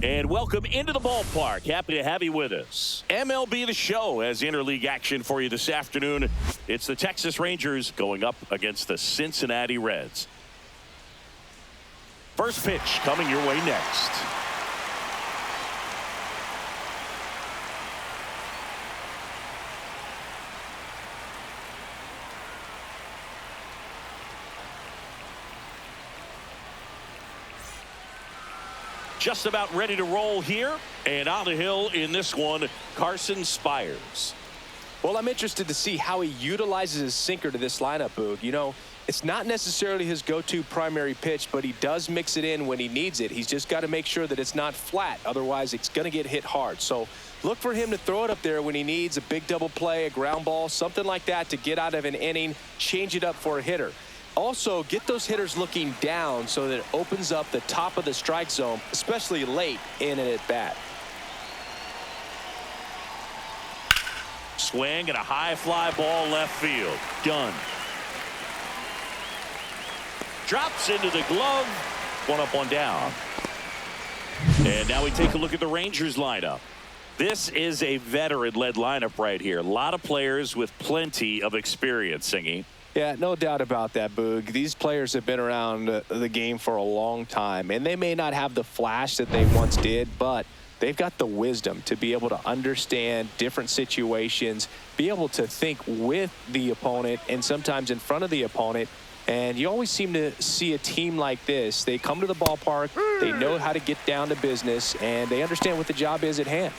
And welcome into the ballpark. Happy to have you with us. MLB The Show has interleague action for you this afternoon. It's the Texas Rangers going up against the Cincinnati Reds. First pitch coming your way next. Just about ready to roll here, and on the hill in this one, Carson Spires. Well, I'm interested to see how he utilizes his sinker to this lineup, Boog. You know, it's not necessarily his go-to primary pitch, but he does mix it in when he needs it. He's just got to make sure that it's not flat. Otherwise, it's going to get hit hard. So look for him to throw it up there when he needs a big double play, a ground ball, something like that to get out of an inning, change it up for a hitter. Also, get those hitters looking down so that it opens up the top of the strike zone, especially late in an at-bat. Swing and a high fly ball left field. Done. Drops into the glove. One up, one down. And now we take a look at the Rangers lineup. This is a veteran-led lineup right here. A lot of players with plenty of experience, Singy. Yeah, no doubt about that, Boog. These players have been around the game for a long time, and they may not have the flash that they once did, but they've got the wisdom to be able to understand different situations, be able to think with the opponent and sometimes in front of the opponent. And you always seem to see a team like this. They come to the ballpark, they know how to get down to business, and they understand what the job is at hand.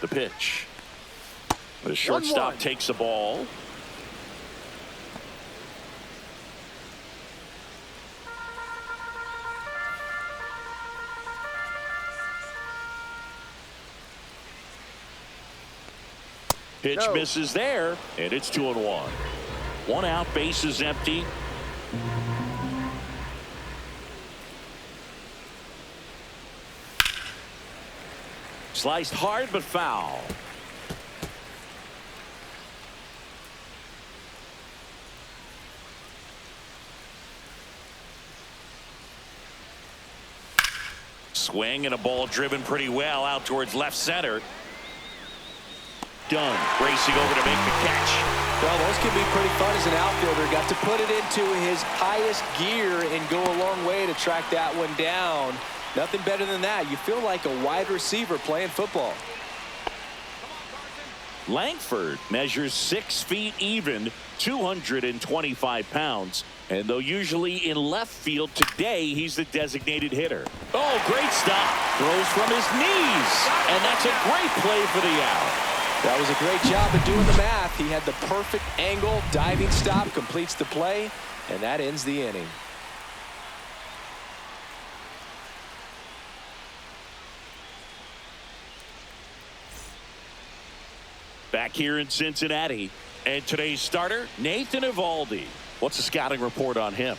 The pitch. The shortstop takes the ball. Pitch misses there, and it's 2-1. One out, base is empty. Sliced hard but foul. Swing and a ball driven pretty well out towards left center. Done. Racing over to make the catch. Well, those can be pretty fun as an outfielder. Got to put it into his highest gear and go a long way to track that one down. Nothing better than that. You feel like a wide receiver playing football. Langford measures 6 feet even, 225 pounds. And though usually in left field, today he's the designated hitter. Oh, great stop. Throws from his knees. And that's a great play for the out. That was a great job of doing the math. He had the perfect angle, diving stop, completes the play, and that ends the inning. Back here in Cincinnati, and today's starter, Nathan Eovaldi. What's the scouting report on him?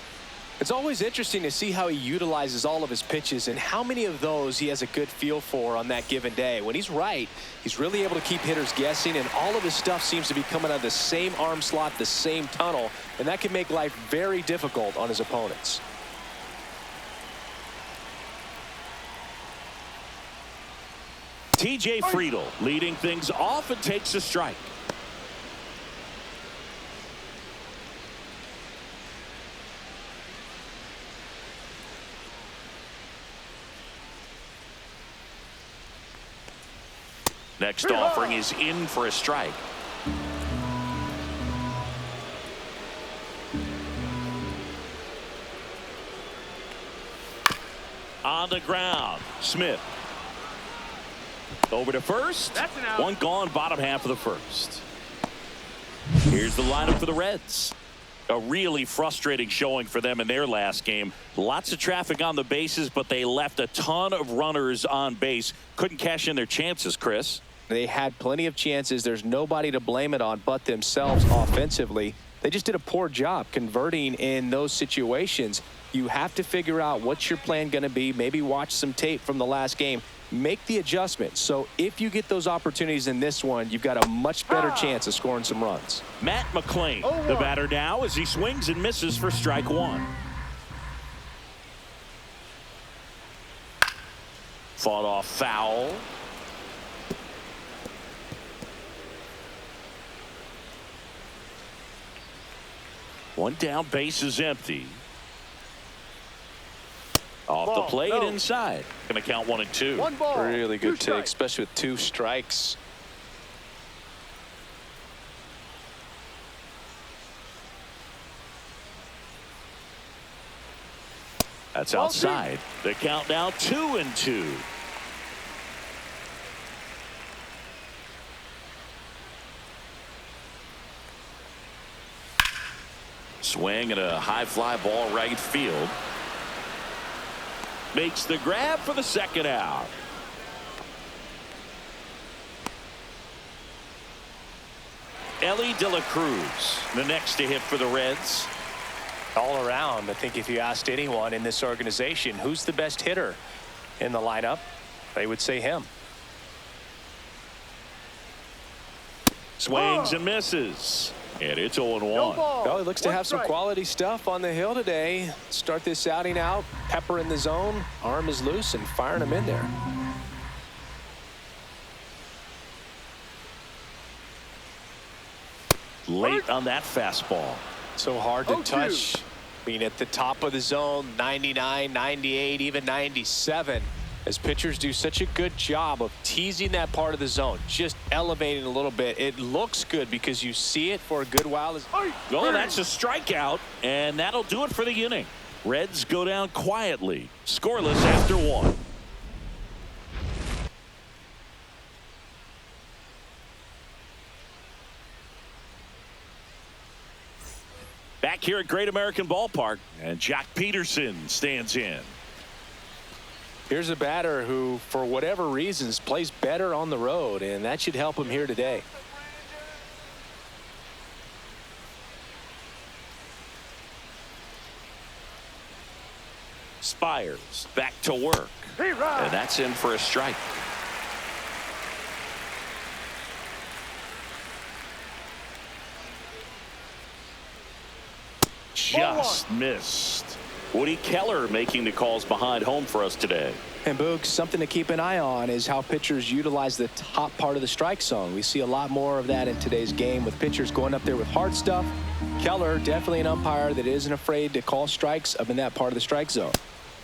It's always interesting to see how he utilizes all of his pitches and how many of those he has a good feel for on that given day. When he's right, he's really able to keep hitters guessing, and all of his stuff seems to be coming out of the same arm slot, the same tunnel, and that can make life very difficult on his opponents. TJ Friedl leading things off and takes a strike. Next offering is in for a strike. On the ground, Smith. Over to first. That's an out. One gone, bottom half of the first. Here's the lineup for the Reds. A really frustrating showing for them in their last game. Lots of traffic on the bases, but they left a ton of runners on base. Couldn't cash in their chances, Chris. They had plenty of chances. There's nobody to blame it on but themselves offensively. They just did a poor job converting in those situations. You have to figure out what's your plan going to be. Maybe watch some tape from the last game make the adjustment. So if you get those opportunities in this one, you've got a much better chance of scoring some runs. Matt McClain, the batter now, as he swings and misses for strike one. Fought off foul. One down, base is empty. Off the plate, inside. Going to count 1 and 2. One ball, really good two take, strikes. especially with 2 strikes. That's outside. The count now 2 and 2. Swing and a high fly ball right field. Makes the grab for the second out. Ellie De La Cruz, the next to hit for the Reds. All around, I think if you asked anyone in this organization who's the best hitter in the lineup, they would say him. Swings and misses. And it's 0-1. Well, he looks to have some quality stuff on the hill today. Start this outing out, pepper in the zone, arm is loose, and firing him in there. Late on that fastball. So hard to touch. I mean, at the top of the zone, 99, 98, even 97. As pitchers do such a good job of teasing that part of the zone, just elevating a little bit. It looks good because you see it for a good while. Well, that's a strikeout, and that'll do it for the inning. Reds go down quietly, scoreless after 1. Back here at Great American Ballpark, and Jack Peterson stands in. Here's a batter who, for whatever reasons, plays better on the road, and that should help him here today. Spires back to work, and that's in for a strike. Just missed. Woody Keller making the calls behind home for us today. And Boog, something to keep an eye on is how pitchers utilize the top part of the strike zone. We see a lot more of that in today's game with pitchers going up there with hard stuff. Keller, definitely an umpire that isn't afraid to call strikes up in that part of the strike zone.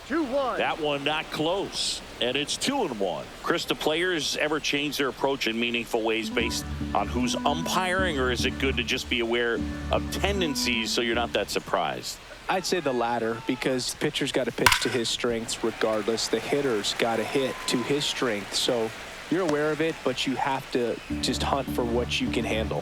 2-1. That one not close, and it's 2-1. Chris, do players ever change their approach in meaningful ways based on who's umpiring, or is it good to just be aware of tendencies so you're not that surprised? I'd say the latter, because the pitcher's got to pitch to his strengths regardless. The hitter's got to hit to his strength. So you're aware of it, but you have to just hunt for what you can handle.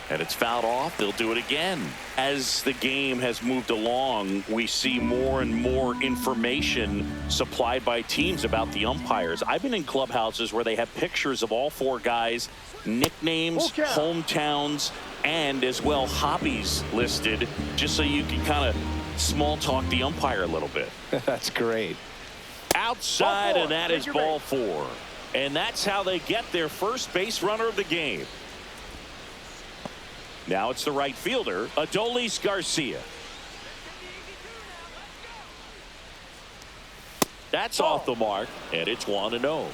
And it's fouled off. They'll do it again. As the game has moved along, we see more and more information supplied by teams about the umpires. I've been in clubhouses where they have pictures of all 4 guys, nicknames, hometowns, and as well hobbies listed, just so you can kind of small talk the umpire a little bit. That's great. Outside, and that is ball 4. And that's how they get their first base runner of the game. Now it's the right fielder, Adolis Garcia. That's off the mark, and it's 1-0.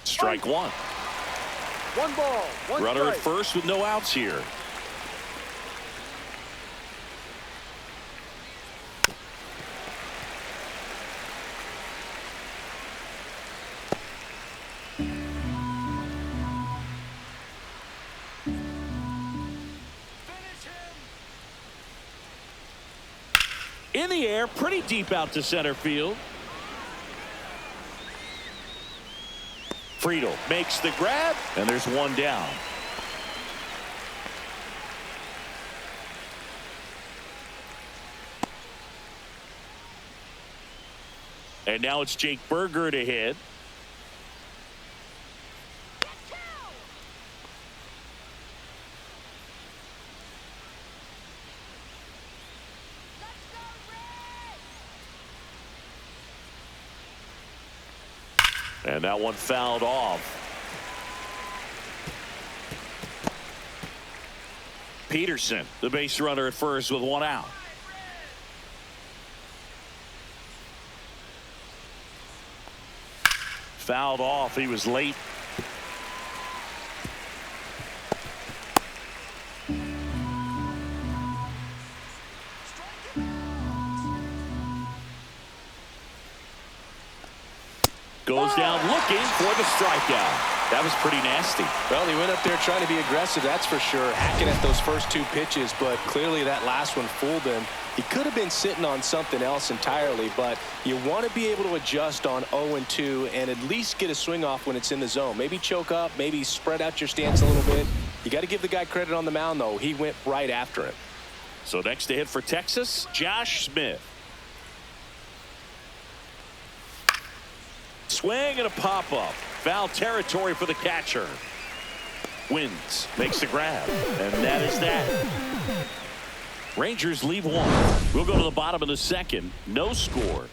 Strike 1. 1 ball, 1 Runner at strike. first with no outs here. In the air, pretty deep out to center field. Friedel makes the grab, and there's 1 down. And now it's Jake Berger to hit. And that one fouled off. Peterson, the base runner at first with one out. Fouled off. He was late. Goes down looking for the strikeout. That was pretty nasty. Well, he went up there trying to be aggressive, that's for sure, hacking at those first two pitches, but clearly that last one fooled him. He could have been sitting on something else entirely, but you want to be able to adjust on 0-2 and at least get a swing off when it's in the zone. Maybe choke up, maybe spread out your stance a little bit. You got to give the guy credit on the mound, though. He went right after him. So next to hit for Texas, Josh Smith. Swing and a pop-up. Foul territory for the catcher. Wins, makes the grab, and that is that. Rangers leave one. We'll go to the bottom of the second. No score.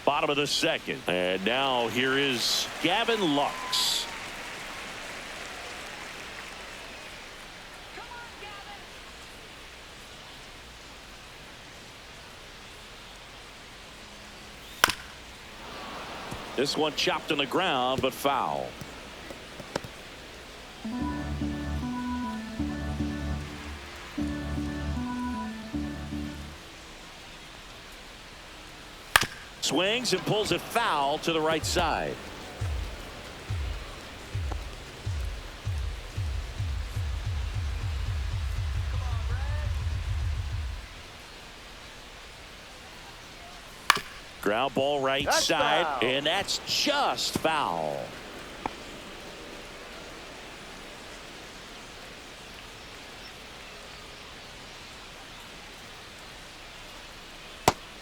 Bottom of the second. And now here is Gavin Lux. This one chopped on the ground, but foul. Swings and pulls it foul to the right side. Ground ball right side, foul. and that's just foul.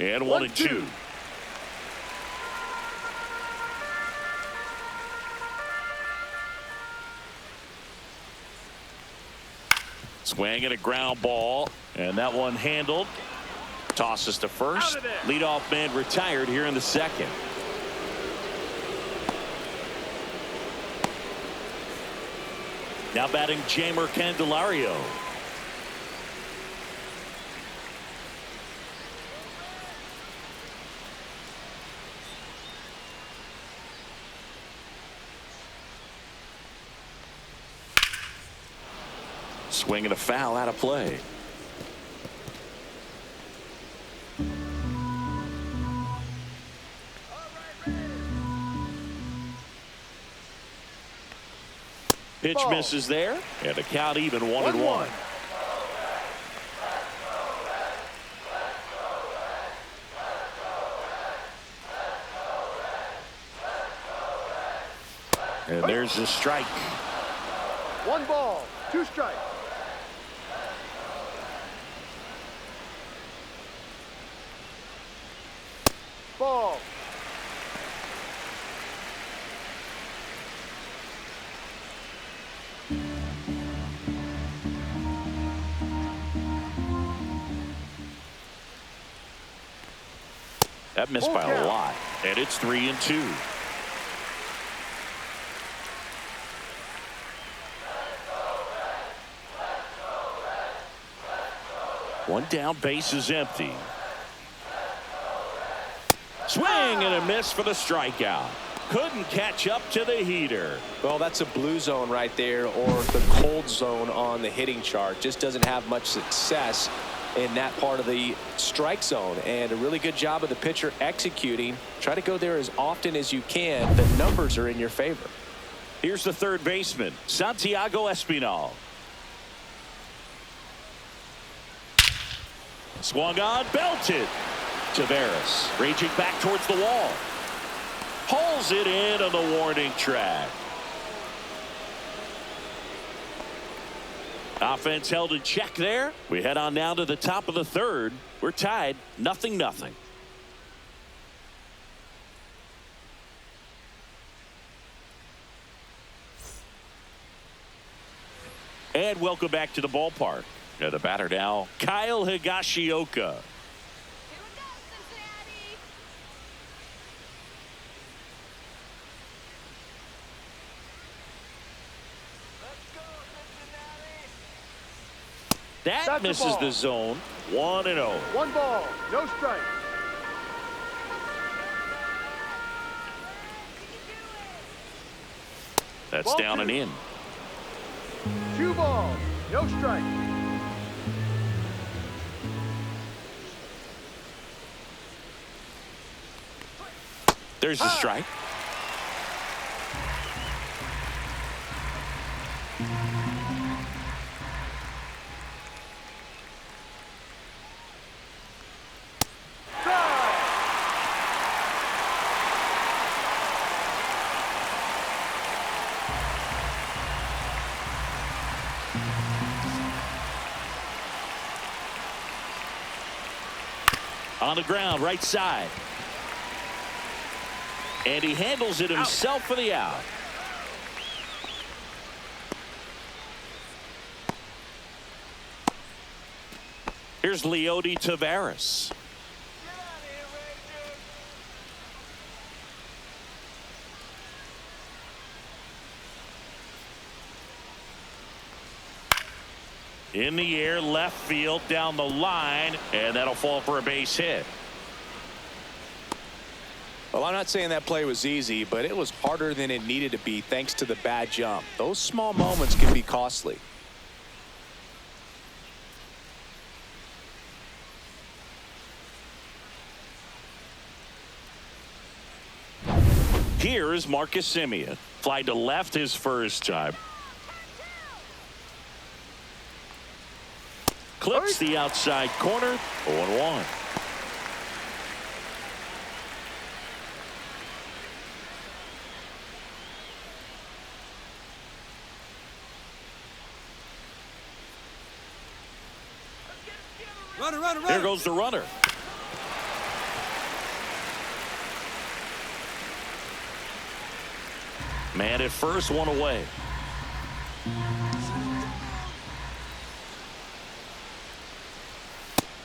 And 1-2. Swing and a ground ball, and that one handled. Tosses to first. Leadoff man retired here in the second. Now batting Jamer Candelario. Swing and a foul out of play. Pitch misses there, and the count even 1-1. And there's the strike. 1 ball, 2 strikes. Ball. That missed by a lot, and it's 3-2. One down, base is empty. Swing and a miss for the strikeout. Couldn't catch up to the heater. Well, that's a blue zone right there, or the cold zone on the hitting chart. Just doesn't have much success in that part of the strike zone, and a really good job of the pitcher executing. Try to go there as often as you can. The numbers are in your favor. Here's the third baseman, Santiago Espinal. Swung on, belted. Taveras raging back towards the wall. Pulls it in on the warning track. Offense held in check there. We head on down to the top of the third. We're tied 0-0. And welcome back to the ballpark. The batter now, Kyle Higashioka. Here we go, Cincinnati. Let's go, Cincinnati. That That's the misses ball. the zone. 1-0. 1 ball, no strike. That's Ball down two. and in. 2 balls, no strike. There's the strike. Drive. On the ground, right side. And he handles it himself for the out. Here's Leody Taveras. Get out of here, Rangers. In the air, left field, down the line, and that'll fall for a base hit. Well, I'm not saying that play was easy, but it was harder than it needed to be thanks to the bad jump. Those small moments can be costly. Here is Marcus Semien. Fly to left his first time. Clips the outside corner. 0-1. Runner. There goes the runner. Man at first, one away.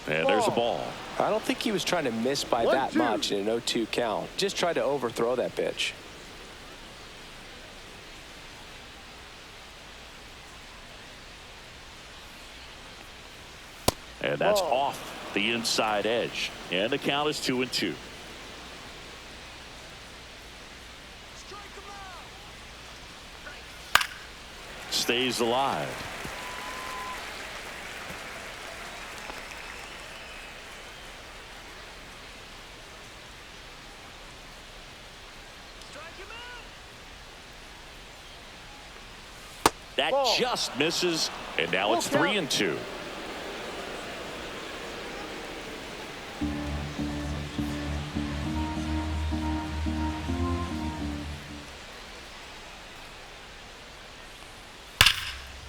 And there's a ball. I don't think he was trying to miss by 1-2. that much in an 0-2 count. Just tried to overthrow that pitch. And that's Ball. off the inside edge. And the count is 2-2. Stays alive. That Ball. just misses, and now it's Full count. 3-2.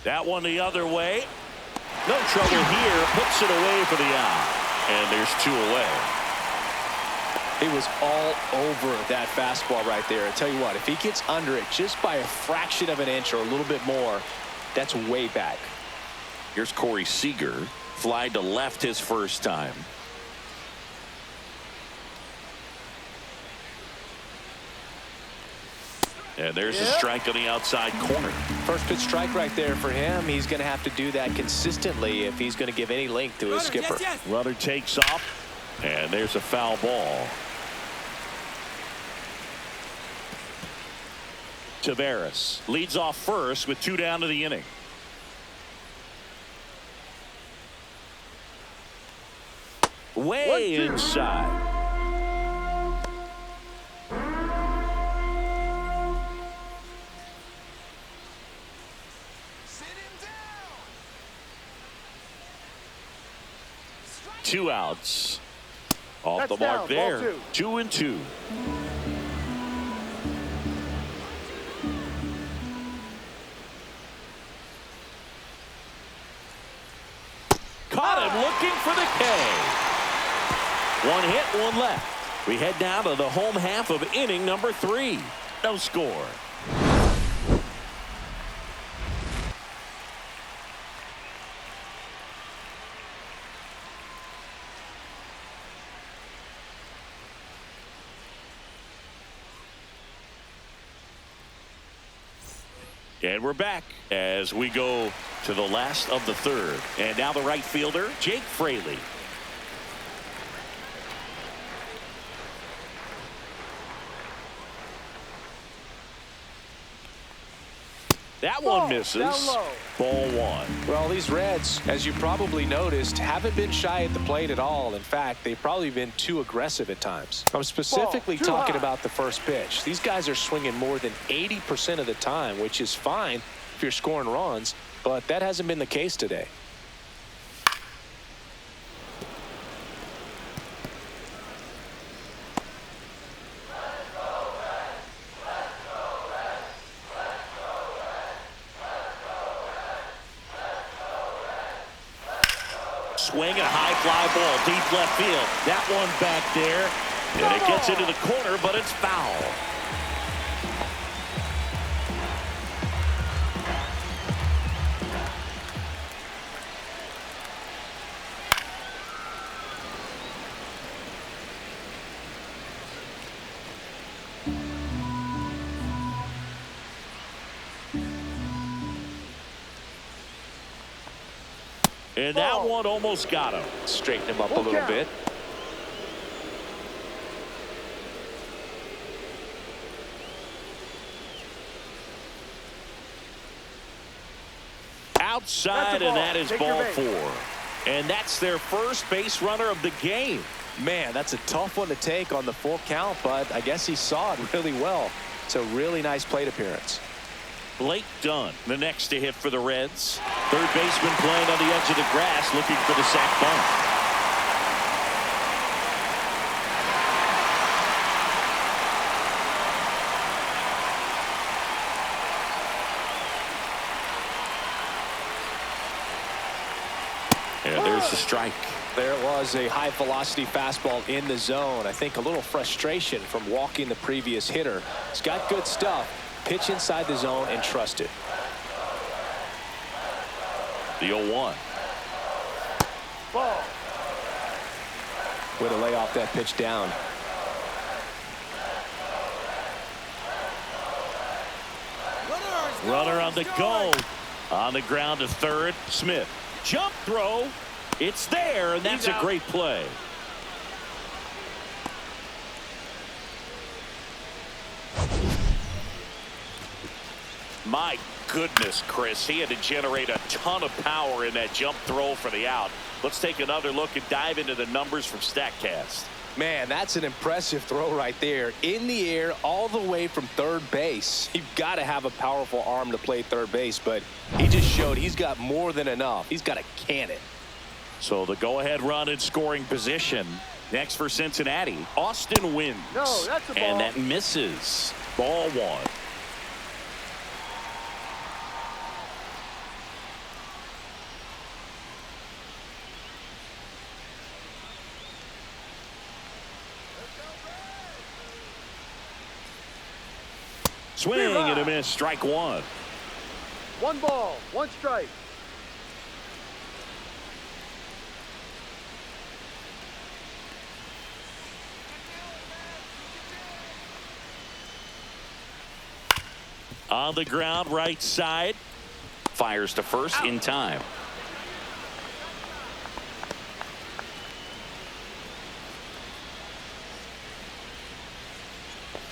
That one the other way. No trouble here. Puts it away for the out. And there's 2 away. He was all over that fastball right there. I tell you what, if he gets under it just by a fraction of an inch or a little bit more, that's way back. Here's Corey Seager. Fly to left his first time. And there's a strike on the outside corner. First pitch strike right there for him. He's going to have to do that consistently if he's going to give any length to his skipper. Yes. Runner takes off, and there's a foul ball. Taveras leads off first with 2 down to the inning. Way 1-2. inside. Sit him down. 2 outs. Off That's the mark down, ball there. 2-2. and looking for the K. One hit, one left. We head down to the home half of inning number 3. No score. And we're back as we go to the last of the 3rd. And now the right fielder, Jake Fraley. That one misses. Down low. Ball 1. Well, these Reds, as you probably noticed, haven't been shy at the plate at all. In fact, they've probably been too aggressive at times. I'm specifically Ball, too talking high. about the first pitch. These guys are swinging more than 80% of the time, which is fine if you're scoring runs, but that hasn't been the case today. Swing and a high fly ball deep left field. That one back there. And it gets into the corner, but it's foul. And that one almost got him. Straighten him up a little bit. Outside, and that is Take your ball base. 4. And that's their first base runner of the game. Man, that's a tough one to take on the full count, but I guess he saw it really well. It's a really nice plate appearance. Blake Dunn, the next to hit for the Reds. Third baseman playing on the edge of the grass, looking for the sac bunt. And there's the strike. There was a high velocity fastball in the zone. I think a little frustration from walking the previous hitter. He's got good stuff. Pitch inside the zone and trust it. The 0-1. Ball. Way to lay off that pitch down. Runner on the go. On the ground to third. Smith. Jump throw. It's there, and that's a great play. My goodness, Chris. He had to generate a ton of power in that jump throw for the out. Let's take another look and dive into the numbers from StatCast. Man, that's an impressive throw right there. In the air all the way from third base. You've got to have a powerful arm to play third base, but he just showed he's got more than enough. He's got to can it. So the go-ahead run in scoring position. Next for Cincinnati, Austin wins. No, that's a ball. And that misses. Ball 1. Swing and a miss. Strike 1. 1 ball, 1 strike. On the ground, right side. Fires to first in time.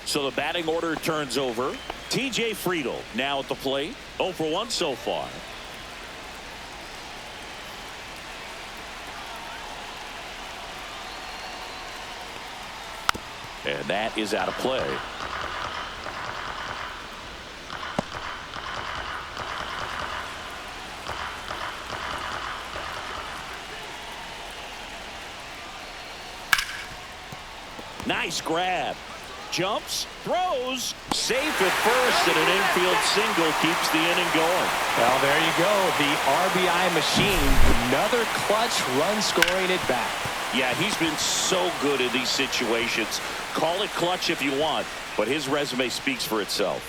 So the batting order turns over. TJ Friedel now at the plate. 0 for 1 so far. And that is out of play. Nice grab. Jumps, throws, safe at first, and an infield single keeps the inning going. Well, there you go. The RBI machine. Another clutch run scoring at bat. Yeah, he's been so good in these situations. Call it clutch if you want, but his resume speaks for itself.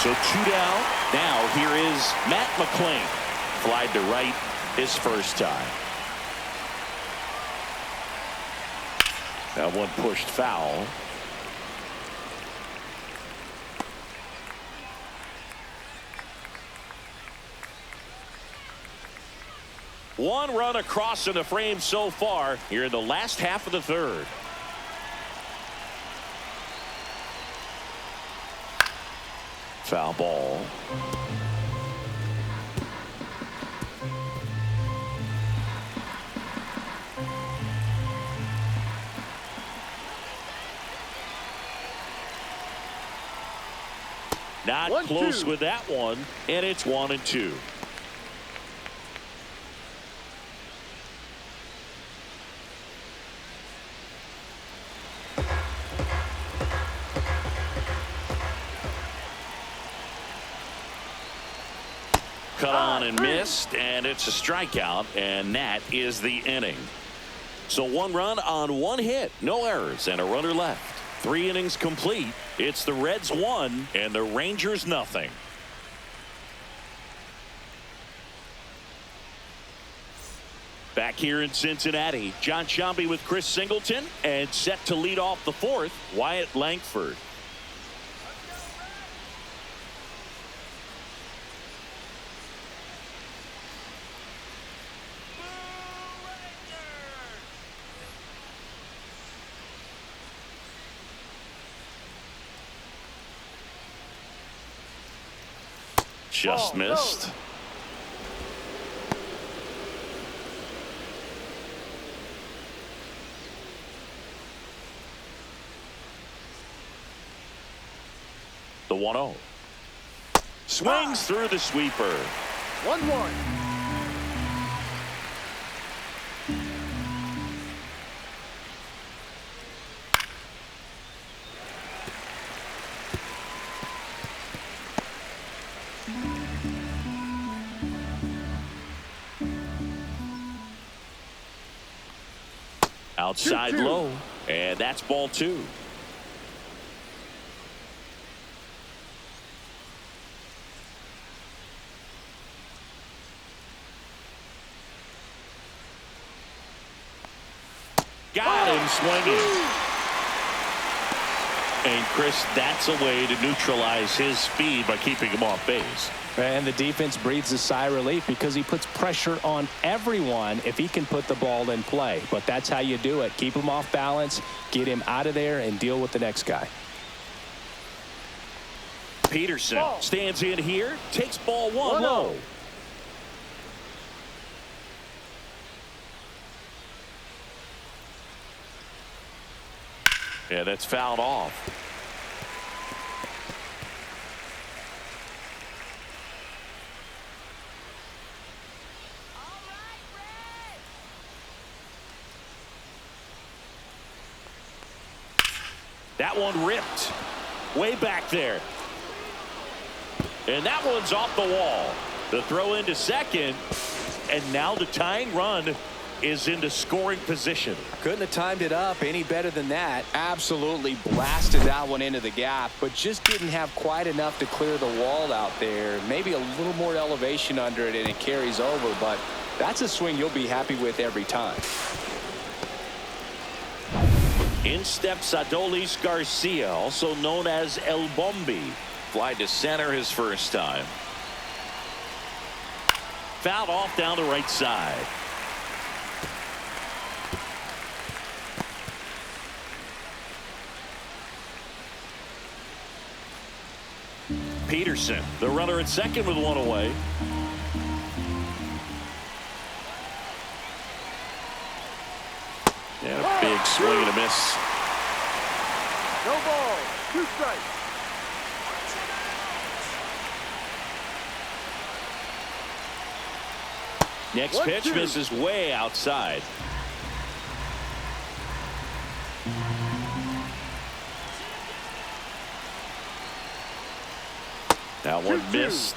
So 2 down. Now here is Matt McClain. Flied to right his first time. That one pushed foul. One run across in the frame so far here in the last half of the third. Foul ball. Not 1-2. close with that one, and it's 1-2. Cut on and missed, and it's a strikeout, and that is the inning. So 1 run on 1 hit, no errors, and a runner left. 3 innings complete. It's the Reds 1 and the Rangers nothing. Back here in Cincinnati, John Sciambi with Chris Singleton, and set to lead off the 4th, Wyatt Langford. Just missed. The 1-0. Swings through the sweeper. 1-1. Outside 2-2. low, and that's ball 2. Got him swinging. And Chris, that's a way to neutralize his speed by keeping him off base. And the defense breathes a sigh of relief because he puts pressure on everyone if he can put the ball in play. But that's how you do it. Keep him off balance, get him out of there, and deal with the next guy. Peterson stands in here, takes ball 1 1-0. low. Yeah, that's fouled off. All right, Reds. That one ripped way back there. And that one's off the wall. The throw into second. And now the tying run is into scoring position. Couldn't have timed it up any better than that. Absolutely blasted that one into the gap, but just didn't have quite enough to clear the wall out there. Maybe a little more elevation under it and it carries over, but that's a swing you'll be happy with every time. In steps Adolis Garcia, also known as El Bombi. Fly to center his first time. Fouled off down the right side. Peterson, the runner at second with 1 away. And a big swing and a miss. No ball. 2 strikes. Next pitch misses way outside. That one 2-2. missed.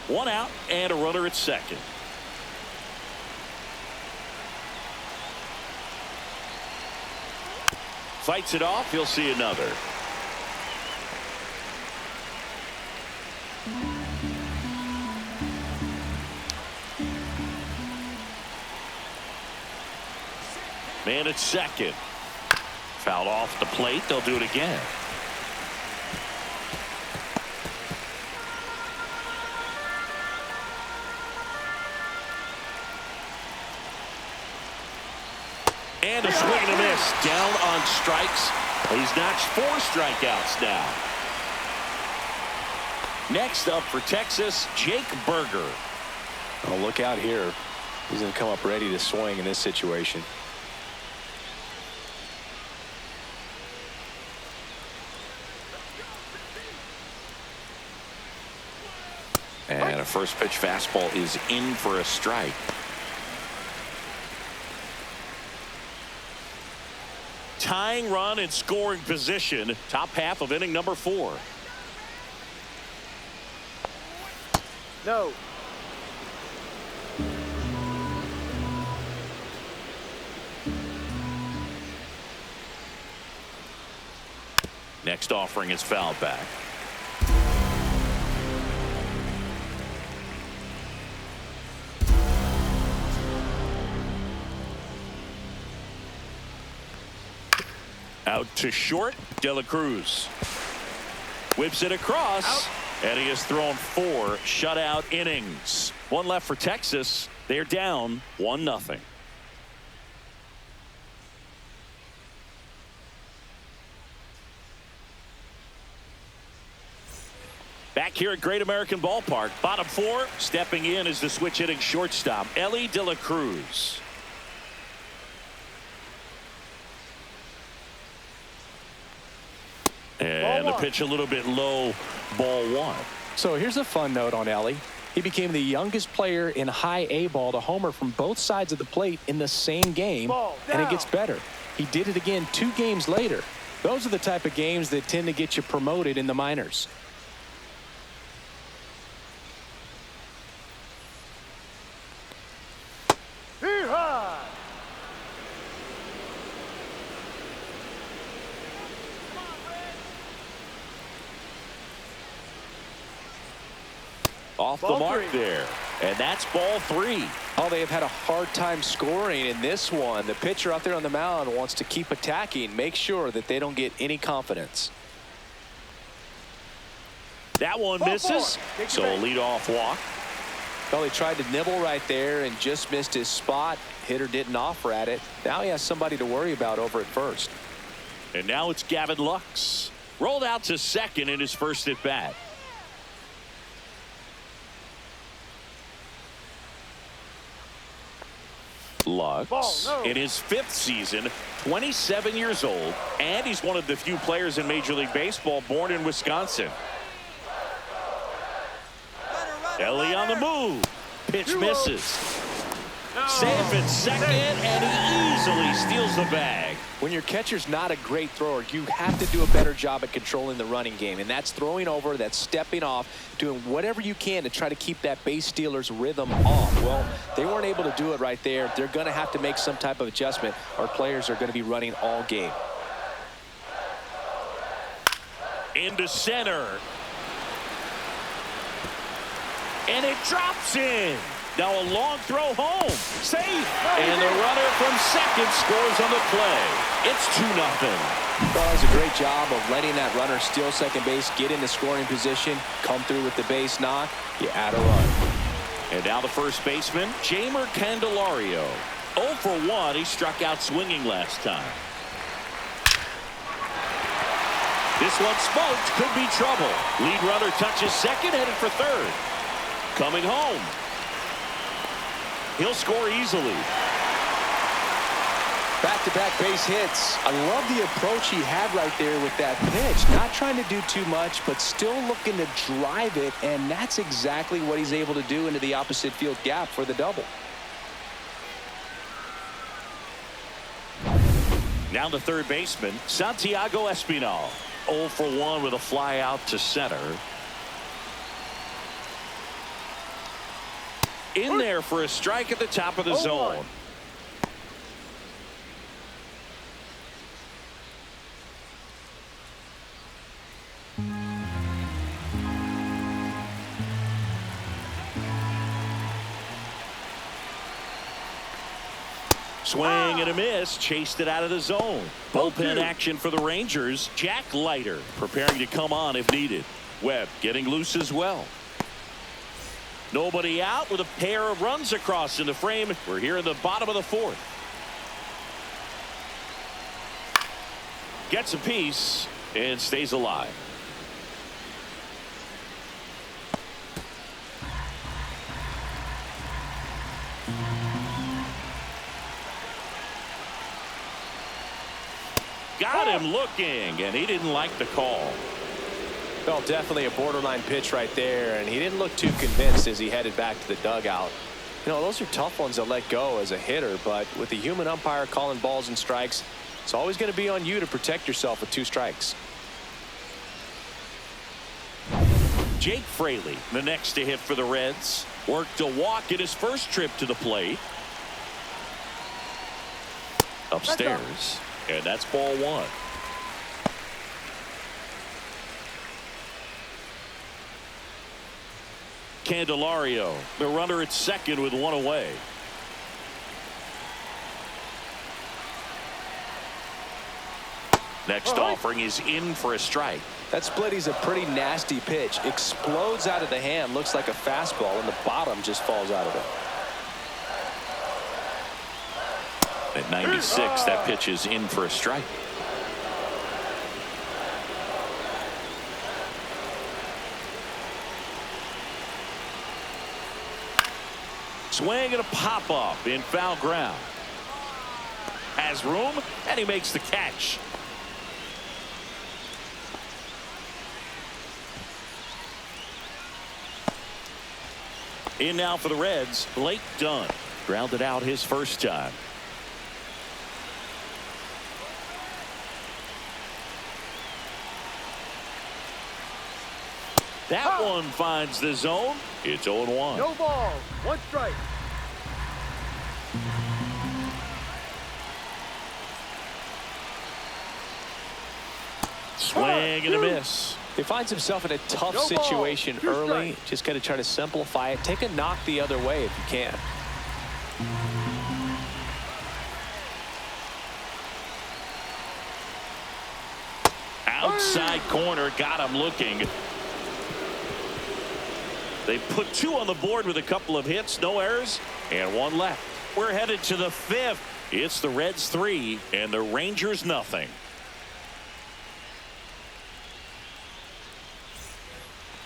One out and a runner at second. Fights it off. He'll see another. Man at second. Fouled off the plate. They'll do it again. And a swing and a miss. Down on strikes. He's notched 4 strikeouts now. Next up for Texas, Jake Berger. Oh, look out here. He's going to come up ready to swing in this situation. And a first pitch fastball is in for a strike. Tying run in scoring position. Top half of inning number 4. No. Next offering is fouled back. Out to short. De La Cruz whips it across. And he has thrown 4 shutout innings. One left for Texas. They're down 1-0. Back here at Great American Ballpark. Bottom 4. Stepping in is the switch hitting shortstop, Ellie De La Cruz. And the pitch a little bit low, ball 1. So here's a fun note on Ellie. He became the youngest player in high A ball to homer from both sides of the plate in the same game. And it gets better. He did it again 2 games later. Those are the type of games that tend to get you promoted in the minors. Hee-haw! Off the Ball mark 3. there. And that's ball 3. Oh, they have had a hard time scoring in this one. The pitcher out there on the mound wants to keep attacking, make sure that they don't get any confidence. That one Ball misses. 4. So a leadoff walk. Well, he tried to nibble right there and just missed his spot. Hitter didn't offer at it. Now he has somebody to worry about over at first. And now it's Gavin Lux. Rolled out to second in his first at bat. Lux Ball, no. in his 5th season, 27 years old, and he's one of the few players in Major League Baseball born in Wisconsin. Ellie on the move. Pitch misses. Safe at second, and he easily steals the bag. When your catcher's not a great thrower, you have to do a better job at controlling the running game. And that's throwing over, that's stepping off, doing whatever you can to try to keep that base stealer's rhythm off. Well, they weren't able to do it right there. They're going to have to make some type of adjustment. Our players are going to be running all game. Into center. And it drops in. Now a long throw home. Safe. And the runner from second scores on the play. It's 2-0. Well, that was a great job of letting that runner steal second base, get in the scoring position, come through with the base knock. You add a run. And now the first baseman, Jamer Candelario. 0 for 1. He struck out swinging last time. This one smoked. Could be trouble. Lead runner touches second, headed for third. Coming home. He'll score easily. Back-to-back base hits. I love the approach he had right there with that pitch. Not trying to do too much, but still looking to drive it, and that's exactly what he's able to do into the opposite field gap for the double. Now the third baseman, Santiago Espinal. 0 for 1 with a fly out to center. in there for a strike at the top of the zone. Swing and a miss, chased it out of the zone. Bullpen action for the Rangers. Jack Leiter preparing to come on if needed. Webb getting loose as well. Nobody out with a pair of runs across in the frame. We're here in the bottom of the fourth. Gets a piece and stays alive. Got him looking, and he didn't like the call. Well, definitely a borderline pitch right there, and he didn't look too convinced as he headed back to the dugout. You know, those are tough ones to let go as a hitter, but with the human umpire calling balls and strikes, it's always going to be on you to protect yourself with 2 strikes. Jake Fraley, the next to hit for the Reds. Worked a walk in his first trip to the plate. Upstairs. And that's ball 1. Candelario, the runner at second with 1 away. Next offering is in for a strike. That split is a pretty nasty pitch. Explodes out of the hand, looks like a fastball, and the bottom just falls out of it. At 96, that pitch is in for a strike. Swing and a pop-up in foul ground. Has room, and he makes the catch. In now for the Reds, Blake Dunn. Grounded out his first time. That one finds the zone. It's 0-1. No ball. 1 strike. Swing and a miss. He finds himself in a tough No ball. situation 2 early. strikes. Just got to try to simplify it. Take a knock the other way if you can. Outside corner, got him looking. They put 2 on the board with a couple of hits, no errors, and 1 left. We're headed to the 5th. It's the Reds 3 and the Rangers nothing.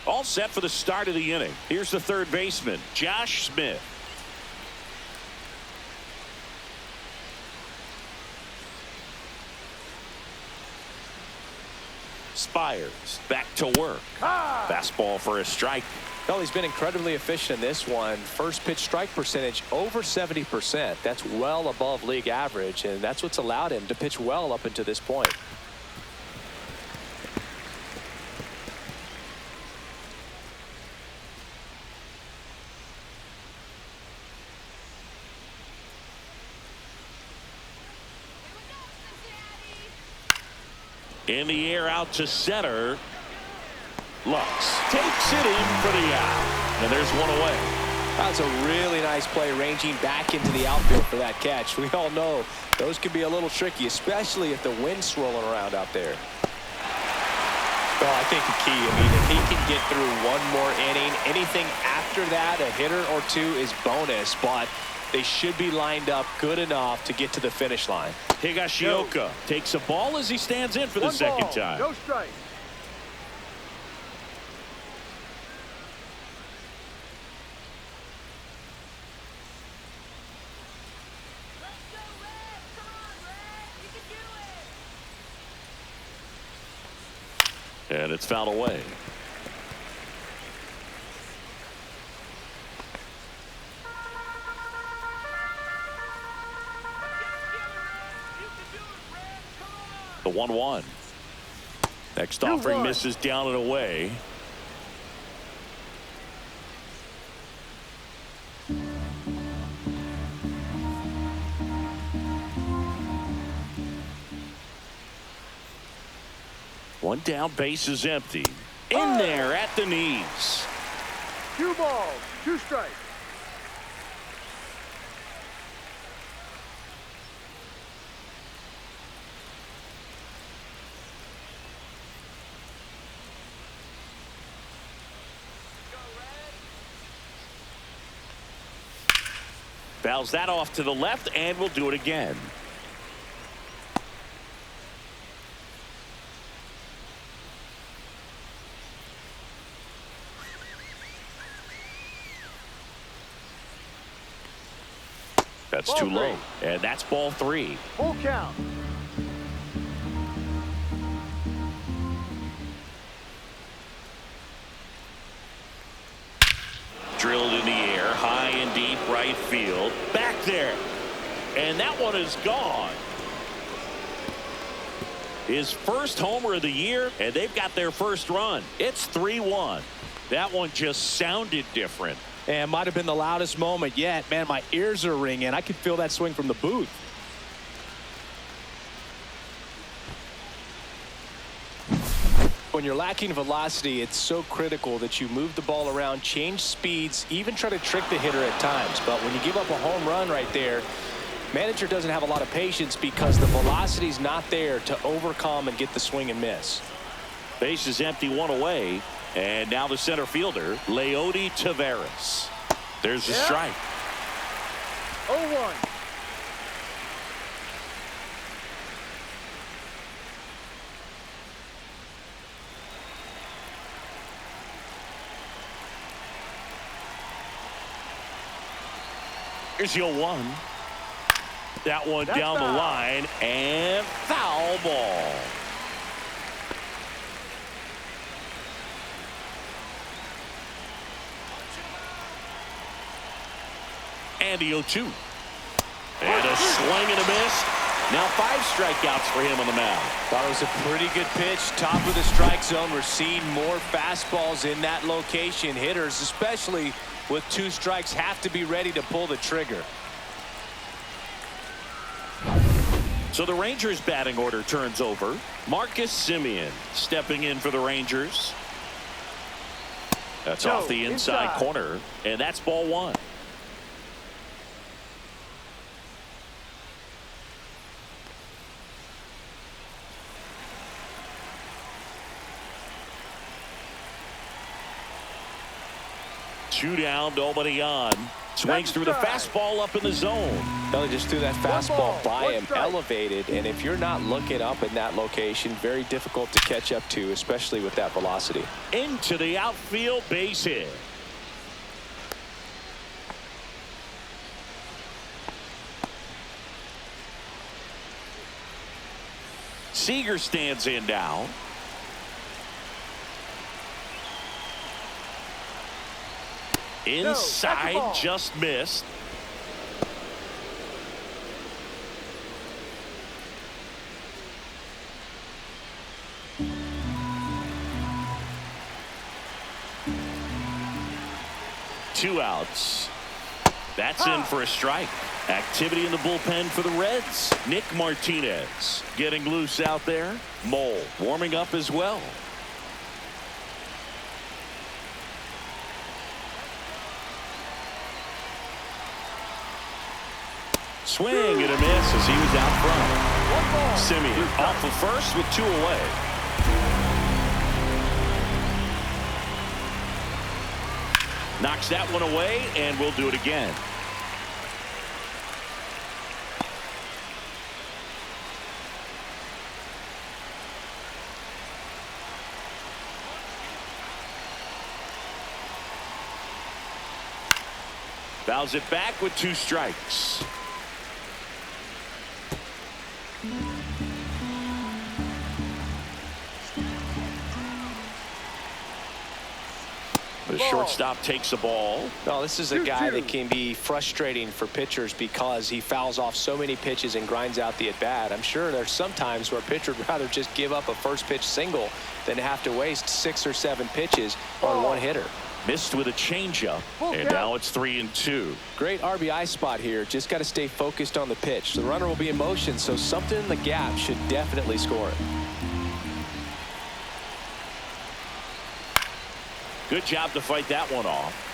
All set for the start of the inning. Here's the third baseman, Josh Smith. Spires back to work. Fastball for a strike. Well, he's been incredibly efficient in this one. First pitch strike percentage over 70%. That's well above league average, and that's what's allowed him to pitch well up until this point. In the air out to center. Lux takes it in for the out. And there's 1 away. That's a really nice play, ranging back into the outfield for that catch. We all know those can be a little tricky, especially if the wind's swirling around out there. Well, I think the key, if he can get through 1 more inning, anything after that, a hitter or 2 is bonus, but they should be lined up good enough to get to the finish line. Higashioka takes a ball as he stands in for the 2nd time. No strike. Let's go, Reds! Come on, Reds! You can do it! And it's fouled away. The 1-1. Next offering misses down and away. One down, base is empty. In there at the knees. 2 balls, 2 strikes. Fouls that off to the left, and we'll do it again. That's Ball too three. low, and that's ball 3. Full count. Drilled in the air, high and deep right field. Back there. And that one is gone. His first homer of the year, and they've got their first run. It's 3-1. That one just sounded different. And might have been the loudest moment yet. Man, my ears are ringing. I could feel that swing from the booth. When you're lacking velocity, it's so critical that you move the ball around, change speeds, even try to trick the hitter at times. But when you give up a home run right there, manager doesn't have a lot of patience because the velocity's not there to overcome and get the swing and miss. Base is empty, 1 away. And now the center fielder, Leody Taveras. There's the strike. 0-1. Here's your 1. That one That's down the foul. line, and foul ball. And the 0-2. And a swing and a miss. Now 5 strikeouts for him on the mound. Thought it was a pretty good pitch. Top of the strike zone. We're seeing more fastballs in that location. Hitters, especially with 2 strikes, have to be ready to pull the trigger. So the Rangers batting order turns over. Marcus Semien stepping in for the Rangers. That's off the inside corner, and that's ball 1. Two down, nobody on. Swings through the fastball up in the zone. Belly just threw that fastball by one him, strike. elevated, and if you're not looking up in that location, very difficult to catch up to, especially with that velocity. Into the outfield, base hit. Seager stands in now. Inside, just missed. Two outs. That's in for a strike. Activity in the bullpen for the Reds. Nick Martinez getting loose out there. Mole warming up as well. Swing and a miss as he was out front. Semien off the first with 2 away. Knocks that one away, and we'll do it again. Fouls it back with 2 strikes. The shortstop takes the ball. No, this is a guy that can be frustrating for pitchers because he fouls off so many pitches and grinds out the at-bat. I'm sure there's some times where a pitcher would rather just give up a first pitch single than have to waste 6 or 7 pitches on one hitter. Missed with a changeup, and now it's 3-2. Great RBI spot here. Just got to stay focused on the pitch. The runner will be in motion, so something in the gap should definitely score it. Good job to fight that one off.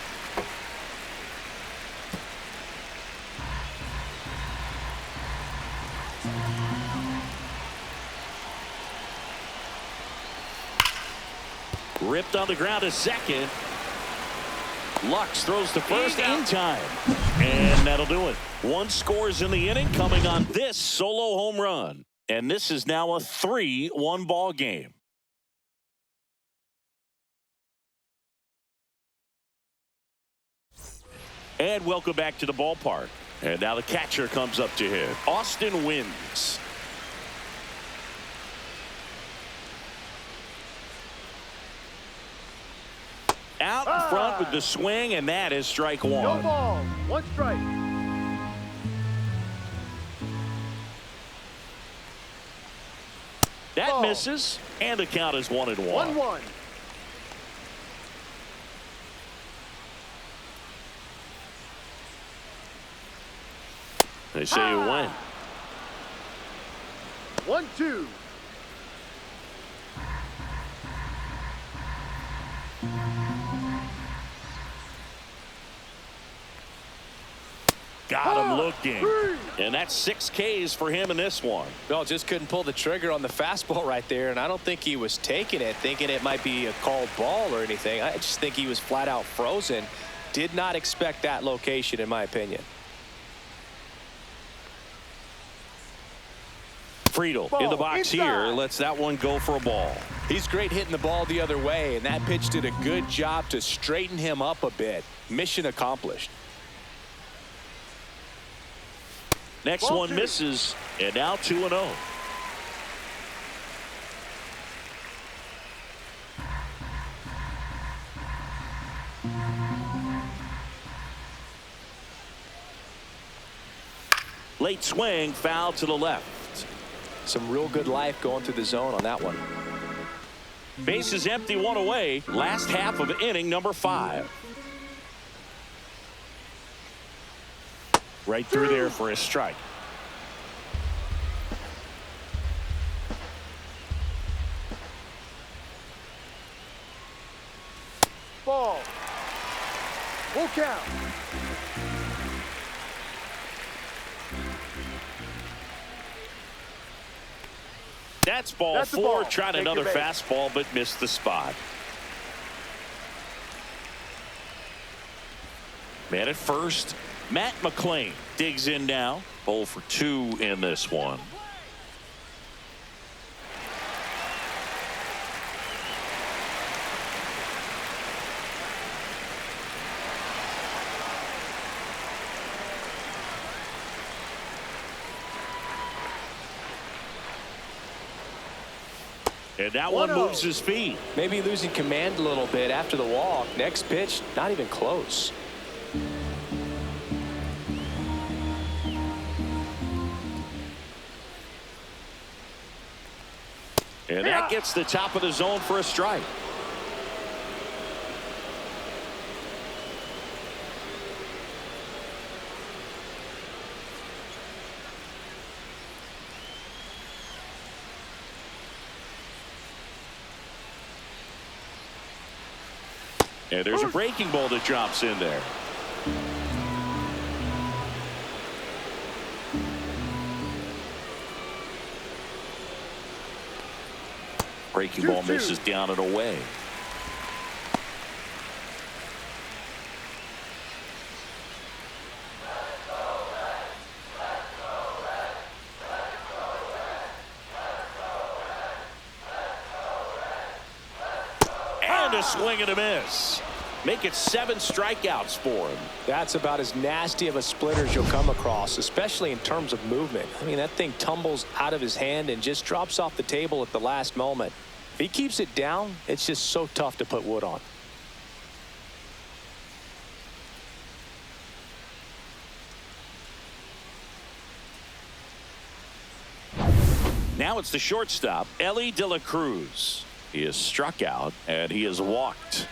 Ripped on the ground to second. Lux throws to first in time. And that'll do it. 1 scores in the inning coming on this solo home run. And this is now a 3-1 ball game. And welcome back to the ballpark. And now the catcher comes up to hit. Austin wins. Out in front with the swing, and that is strike 1. No ball. 1 strike. That ball. misses, and the count is 1-1. 1-1. They say you win. 1-2. Got him looking. And that's 6 Ks for him in this one. Well, just couldn't pull the trigger on the fastball right there, and I don't think he was taking it, thinking it might be a called ball or anything. I just think he was flat out frozen. Did not expect that location, in my opinion. Friedel in the box inside. here. Lets that one go for a ball. He's great hitting the ball the other way, and that pitch did a good job to straighten him up a bit. Mission accomplished. Next Ball one 2. misses, and now 2-0. Late swing, foul to the left. Some real good life going through the zone on that one. Base is empty, 1 away. Last half of inning number 5. Right through there for a strike. Ball. Full count. That's ball That's the 4. ball. Tried Take another your base. fastball, but missed the spot. Man at first. Matt McClain digs in now. 0 for 2 in this one. And that one 1-0. moves his feet. Maybe losing command a little bit after the walk. Next pitch, not even close. And that gets the top of the zone for a strike. And there's a breaking ball that drops in there. Breaking ball 2-2. misses down and away. And a swing and a miss. Make it 7 strikeouts for him. That's about as nasty of a splitter as you'll come across, especially in terms of movement. I mean, that thing tumbles out of his hand and just drops off the table at the last moment. If he keeps it down, it's just so tough to put wood on. Now it's the shortstop, Ellie De La Cruz. He is struck out and he is walked.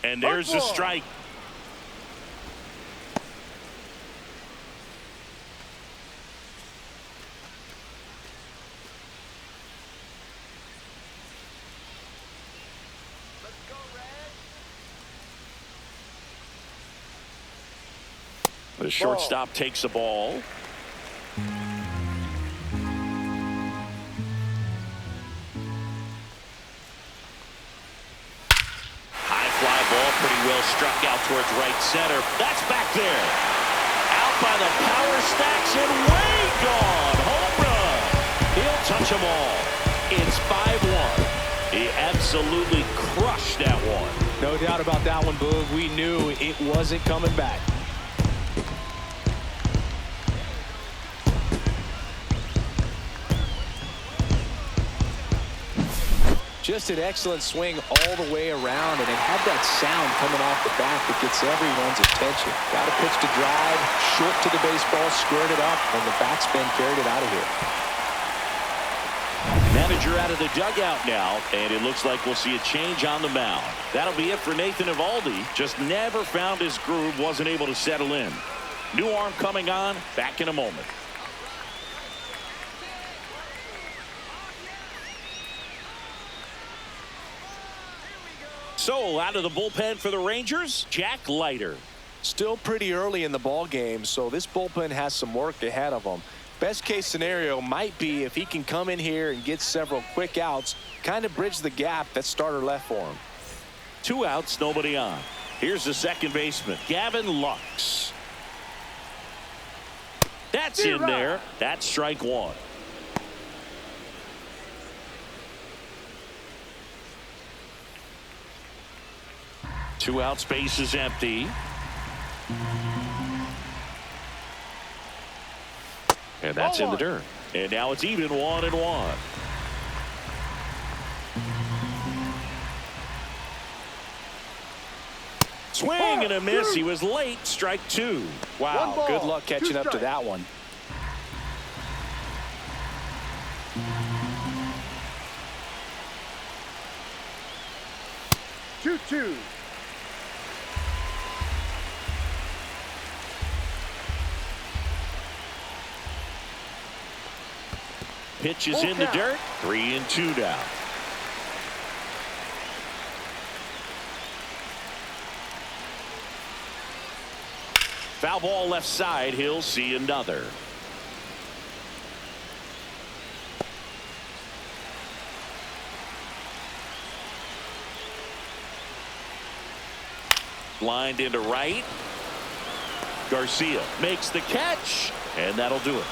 And there's the strike. The shortstop takes the ball. High fly ball, pretty well struck out towards right center. That's back there. Out by the power stacks and way gone. Home run. He'll touch them all. It's 5-1. He absolutely crushed that one. No doubt about that one, Boog. We knew it wasn't coming back. Just an excellent swing all the way around, and it had that sound coming off the bat that gets everyone's attention. Got a pitch to drive, short to the baseball, squared it up, and the backspin carried it out of here. Manager out of the dugout now, and it looks like we'll see a change on the mound. That'll be it for Nathan Eovaldi. Just never found his groove, wasn't able to settle in. New arm coming on, back in a moment. So out of the bullpen for the Rangers, Jack Leiter. Still pretty early in the ball game, so this bullpen has some work ahead of them. Best case scenario might be if he can come in here and get several quick outs, kind of bridge the gap that starter left for him. 2 outs, nobody on. Here's the second baseman, Gavin Lux. That's in there. That's strike 1. Two out, space is empty. And that's in the dirt. And now it's even 1-1. Swing and a miss. He was late. Strike 2. Wow, good luck catching up to that one. Two. Pitch is in the dirt. 3-2 now. Foul ball left side. He'll see another. Lined into right. Garcia makes the catch, and that'll do it.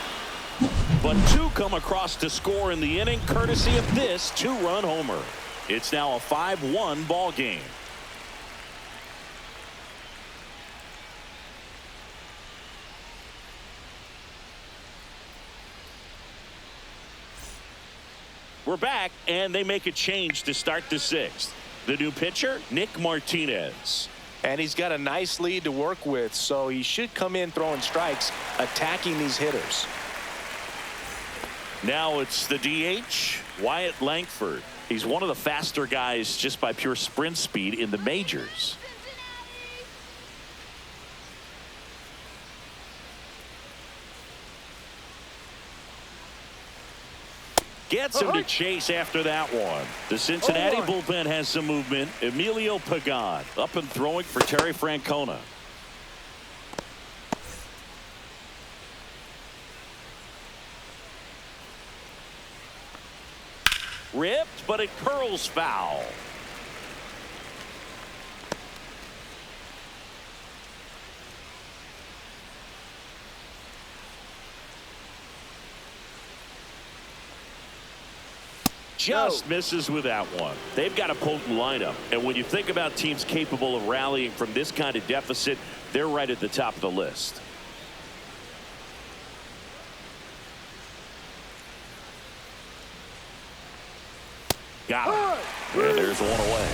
But 2 come across to score in the inning, courtesy of this 2-run homer. It's now a 5-1 ball game. We're back, and they make a change to start the 6th. The new pitcher, Nick Martinez. And he's got a nice lead to work with, so he should come in throwing strikes, attacking these hitters. Now it's the DH, Wyatt Langford. He's one of the faster guys just by pure sprint speed in the majors. Gets him to chase after that one. The Cincinnati bullpen has some movement. Emilio Pagan up and throwing for Terry Francona. Ripped, but it curls foul. Just misses with that one. They've got a potent lineup, and when you think about teams capable of rallying from this kind of deficit, they're right at the top of the list. Got it. And there's one away.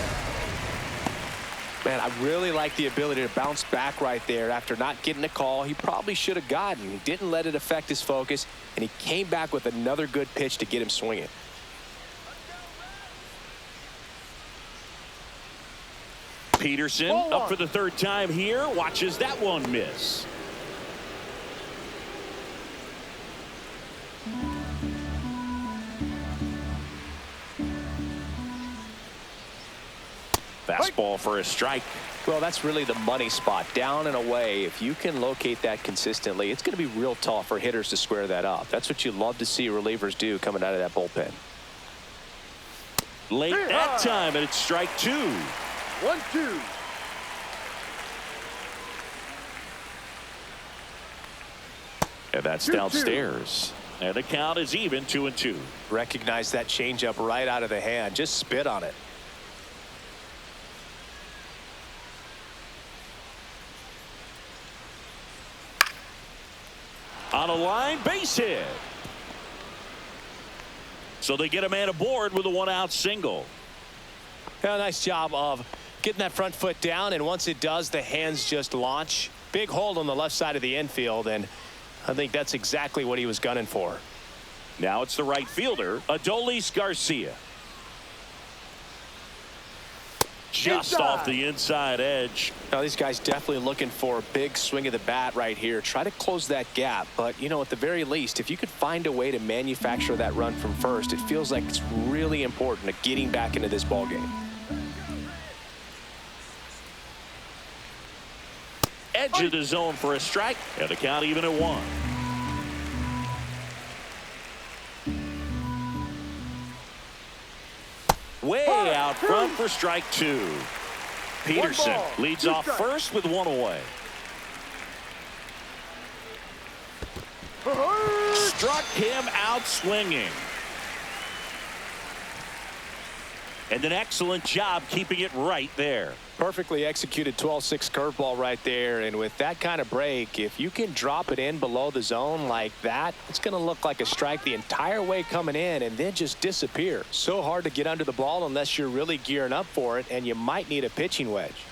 Man, I really like the ability to bounce back right there after not getting a call he probably should have gotten. He didn't let it affect his focus, and he came back with another good pitch to get him swinging. Peterson up for the 3rd time here. Watches that one miss. Fastball for a strike. Well, that's really the money spot. Down and away. If you can locate that consistently, it's going to be real tough for hitters to square that up. That's what you love to see relievers do coming out of that bullpen. Late that time, and it's strike 2. 1-2. And that's 2-2. Downstairs. And the count is even, 2-2. Recognize that changeup right out of the hand. Just spit on it. On a line, base hit. So they get a man aboard with a 1-out single. Yeah, nice job of getting that front foot down, and once it does, the hands just launch. Big hold on the left side of the infield, and I think that's exactly what he was gunning for. Now it's the right fielder, Adolis Garcia. Just off the inside edge. Now these guys definitely looking for a big swing of the bat right here. Try to close that gap, but you know, at the very least, if you could find a way to manufacture that run from first, it feels like it's really important to getting back into this ball game. Edge of the zone for a strike, and the count even at 1. Way out front for strike 2. Peterson leads off first with 1 away. Struck him out swinging. And an excellent job keeping it right there. Perfectly executed 12-6 curveball right there, and with that kind of break, if you can drop it in below the zone like that, it's going to look like a strike the entire way coming in and then just disappear. So hard to get under the ball unless you're really gearing up for it, and you might need a pitching wedge.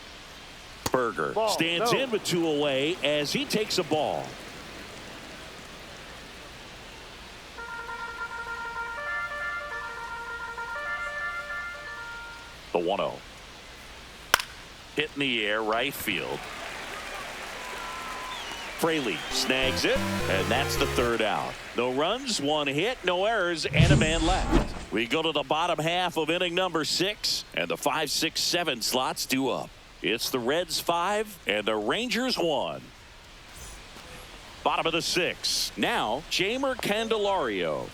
Berger stands in with 2 away as he takes a ball. The 1-0. Hit in the air, right field. Fraley snags it, and that's the 3rd out. No runs, 1 hit, no errors, and a man left. We go to the bottom half of inning number 6, and the 5, 6, 7 slots due up. It's the Reds 5 and the Rangers 1. Bottom of the 6. Now, Jamer Candelario.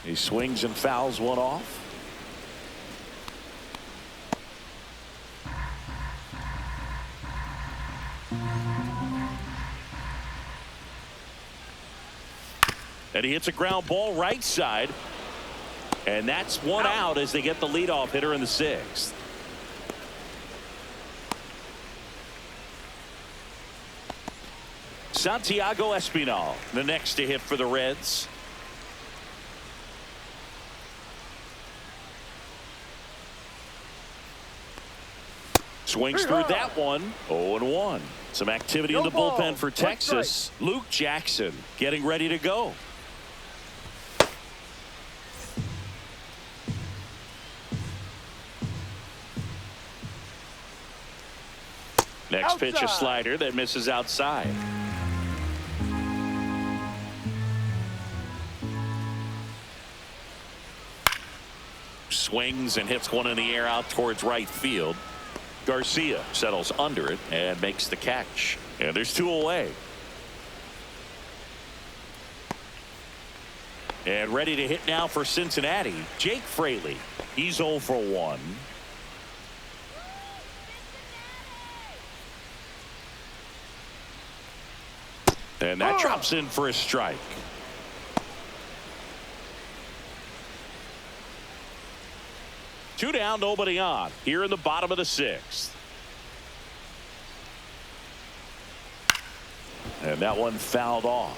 He swings and fouls one off. And he hits a ground ball right side. And that's 1 out as they get the leadoff hitter in the 6th. Santiago Espinal, the next to hit for the Reds. Swings through that one. 0-1. Some activity in the bullpen for Texas. Luke Jackson getting ready to go. Next pitch, a slider that misses outside. Swings and hits one in the air out towards right field. Garcia settles under it and makes the catch. And there's 2 away. And ready to hit now for Cincinnati, Jake Fraley. He's 0 for 1. And that drops in for a strike. Two down, nobody on. Here in the bottom of the 6th. And that one fouled off.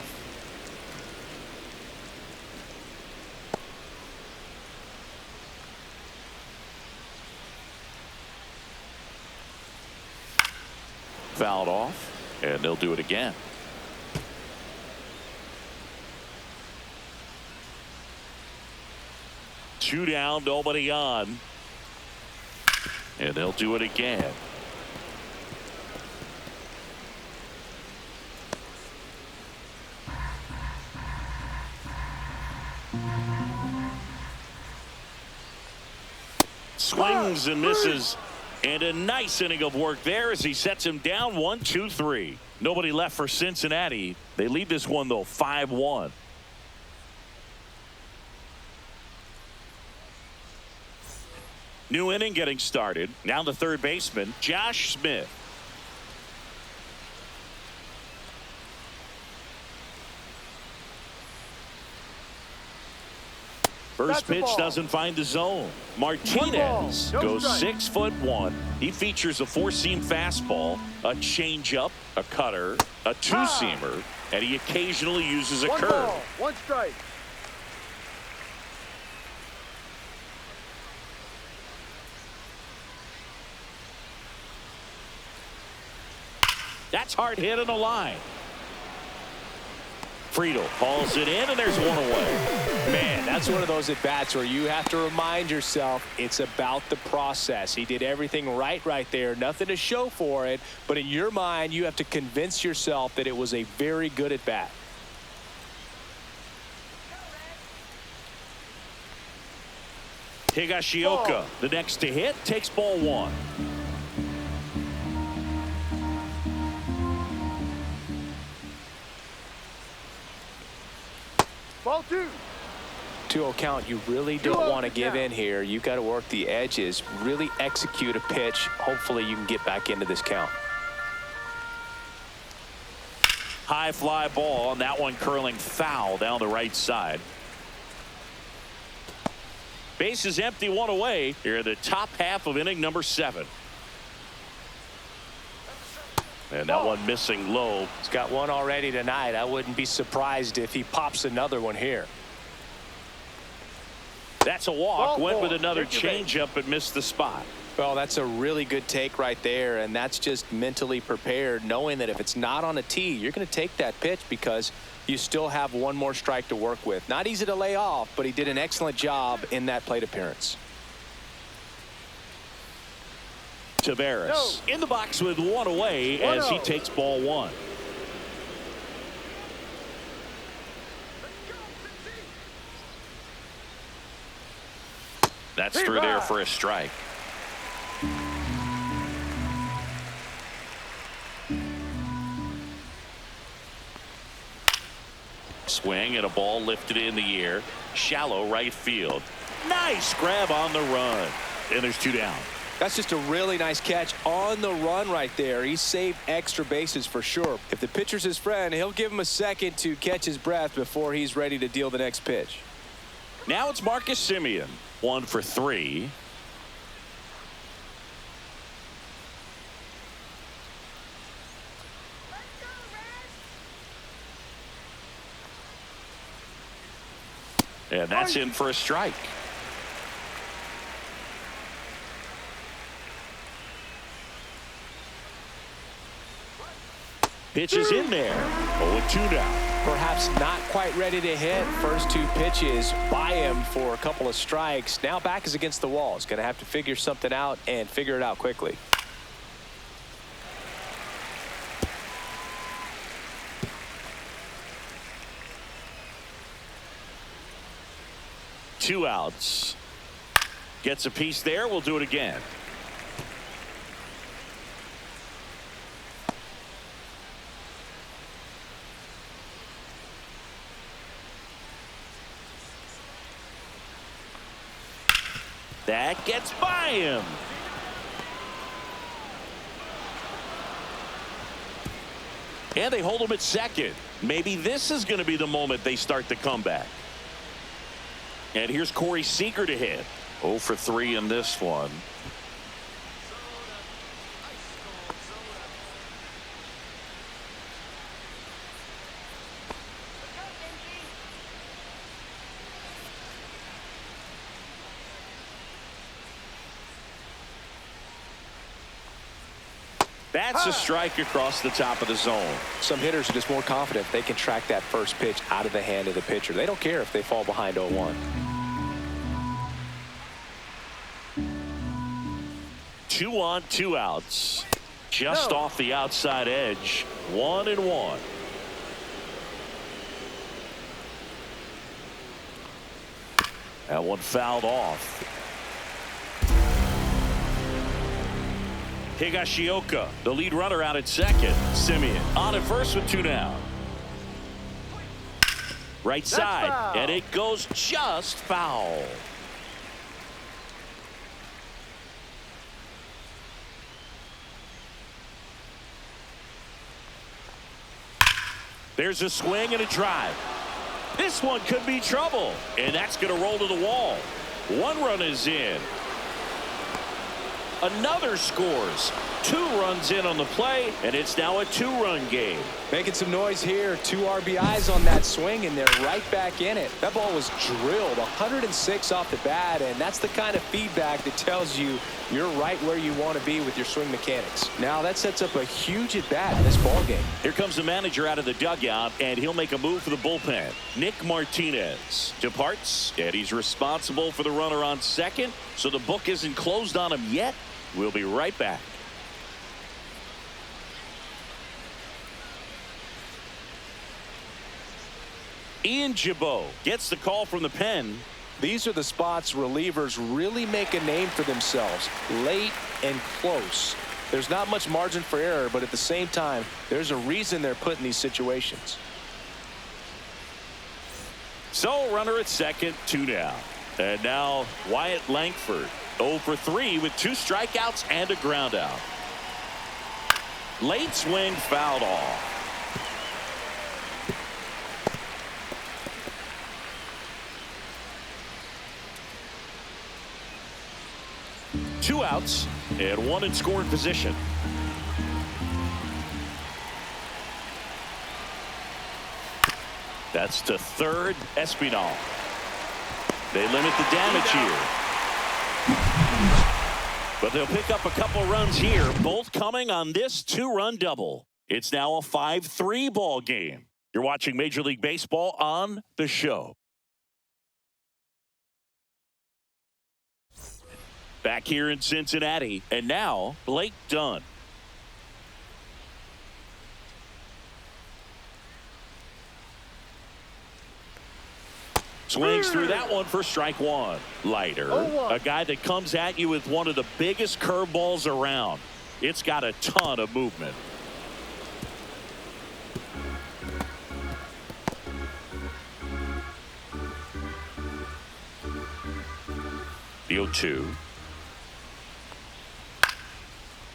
Fouled off, and they'll do it again. Two down, nobody on. And they'll do it again. Swings and misses. And a nice inning of work there as he sets him down 1-2-3. Nobody left for Cincinnati. They lead this one, though, 5-1. New inning getting started. Now the third baseman, Josh Smith. First pitch doesn't find the zone. Martinez goes 6'1". He features a four-seam fastball, a changeup, a cutter, a two-seamer, and he occasionally uses a curve. Ball, 1 strike. That's hard hit on the line. Friedel calls it in, and there's one away. Man, that's one of those at-bats where you have to remind yourself it's about the process. He did everything right there. Nothing to show for it. But in your mind, you have to convince yourself that it was a very good at-bat. Higashioka, the next to hit, takes ball 1. Ball 2. 2-0 count. You really don't want to give in here. You've got to work the edges, really execute a pitch. Hopefully you can get back into this count. High fly ball, and that one curling foul down the right side. Base is empty, 1 away. Here in the top half of inning number 7. And that one missing low. He's got one already tonight. I wouldn't be surprised if he pops another one here. That's a walk. Went with another changeup but missed the spot. Well, that's a really good take right there, and that's just mentally prepared, knowing that if it's not on a tee, you're going to take that pitch because you still have one more strike to work with. Not easy to lay off, but he did an excellent job in that plate appearance. Tavares in the box with 1 away as he takes ball 1. That's through there for a strike. Swing and a ball lifted in the air. Shallow right field. Nice grab on the run. And there's 2 down. That's just a really nice catch on the run right there. He saved extra bases for sure. If the pitcher's his friend, he'll give him a second to catch his breath before he's ready to deal the next pitch. Now it's Marcus Semien. 1 for 3. And that's in for a strike. Pitch is in there. 0-2 now. Perhaps not quite ready to hit. First 2 pitches by him for a couple of strikes. Now back is against the wall. He's going to have to figure something out and figure it out quickly. Two outs. Gets a piece there. We'll do it again. That gets by him. And they hold him at second. Maybe this is going to be the moment they start the comeback. And here's Corey Seager to hit. 0 for 3 in this one. That's a strike across the top of the zone. Some hitters are just more confident they can track that first pitch out of the hand of the pitcher. They don't care if they fall behind 0-1. 2 on, 2 outs. Just off the outside edge. 1-1. That one fouled off. Higashioka, the lead runner, out at second. Simeon on at first with 2 down. Right side, foul. and it goes just foul. There's a swing and a drive. This one could be trouble, and that's going to roll to the wall. 1 run is in. Another scores. 2 runs in on the play, and it's now a 2-run game. Making some noise here. 2 RBIs on that swing, and they're right back in it. That ball was drilled 106 off the bat, and that's the kind of feedback that tells you you're right where you want to be with your swing mechanics. Now that sets up a huge at bat in this ball game. Here comes the manager out of the dugout, and he'll make a move for the bullpen. Nick Martinez departs, and he's responsible for the runner on second, so the book isn't closed on him yet. We'll be right back. Ian Gibaut gets the call from the pen. These are the spots relievers really make a name for themselves. Late and close. There's not much margin for error, but at the same time, there's a reason they're put in these situations. So runner at second, 2 down. And now Wyatt Langford 0 for 3 with 2 strikeouts and a ground out. Late swing fouled off. Two outs and 1 in scoring position. That's to third. Espinal. They limit the damage here. But they'll pick up a couple runs here, both coming on this 2-run double. It's now a 5-3 ball game. You're watching Major League Baseball on The Show. Back here in Cincinnati, and now Blake Dunn. Swings through that one for strike 1. Leiter, a guy that comes at you with one of the biggest curveballs around. It's got a ton of movement. The 0-2.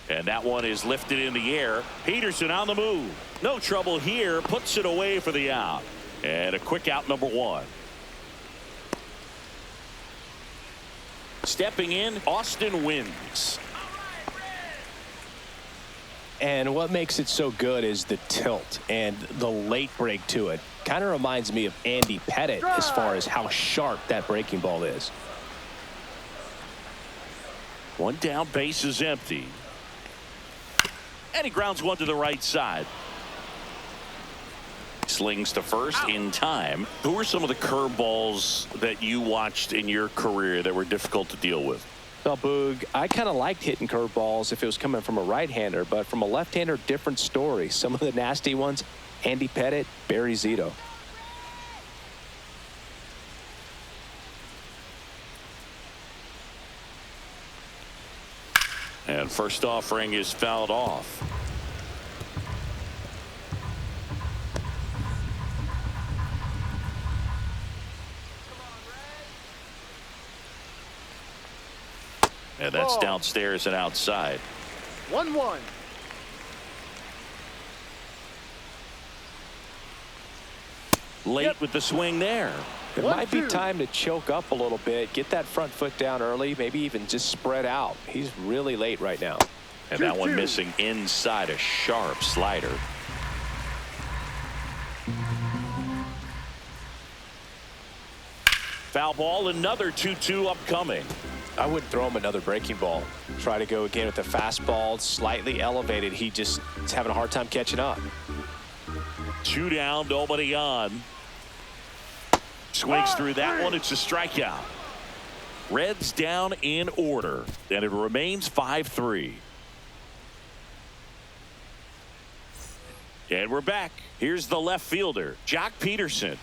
And that one is lifted in the air. Peterson on the move. No trouble here. Puts it away for the out. And a quick out, number 1. Stepping in, Austin Wins. And what makes it so good is the tilt and the late break to it. Kind of reminds me of Andy Pettitte as far as how sharp that breaking ball is. 1 down, base is empty. And he grounds 1 to the right side. Slings to first in time. Who are some of the curveballs that you watched in your career that were difficult to deal with? Well, Boog, I kind of liked hitting curveballs if it was coming from a right-hander, but from a left-hander, different story. Some of the nasty ones, Andy Pettitte, Barry Zito. And first offering is fouled off. And that's downstairs and outside. 1-1. Late with the swing there. It might be time to choke up a little bit, get that front foot down early, maybe even just spread out. He's really late right now. And that one missing inside, a sharp slider. Foul ball, another 2-2 upcoming. I wouldn't throw him another breaking ball. Try to go again with the fastball, slightly elevated. He just is having a hard time catching up. 2 down, nobody on. Swings through that one. It's a strikeout. Reds down in order, and it remains 5-3. And we're back. Here's the left fielder, Jock Peterson.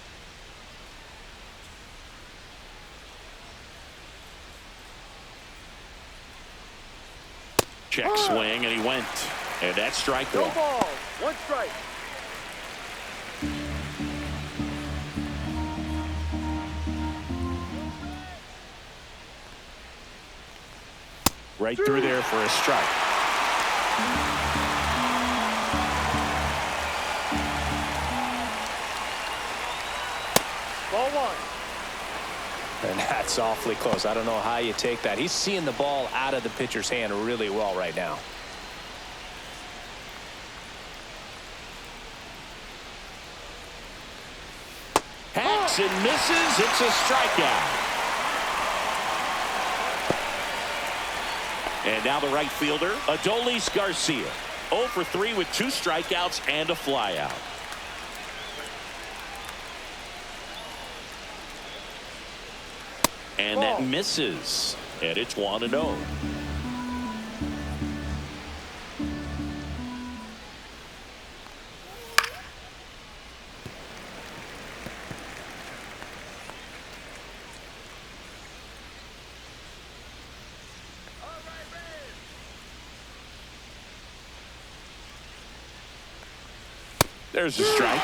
Check swing, and he went. And that's strike No one. ball. One strike. Right through there for a strike. Ball one. And that's awfully close. I don't know how you take that. He's seeing the ball out of the pitcher's hand really well right now. Hacks and misses. It's a strikeout. And now the right fielder, Adolis Garcia. 0 for 3 with 2 strikeouts and a flyout. And that misses. And it's 1-0. There's a strike.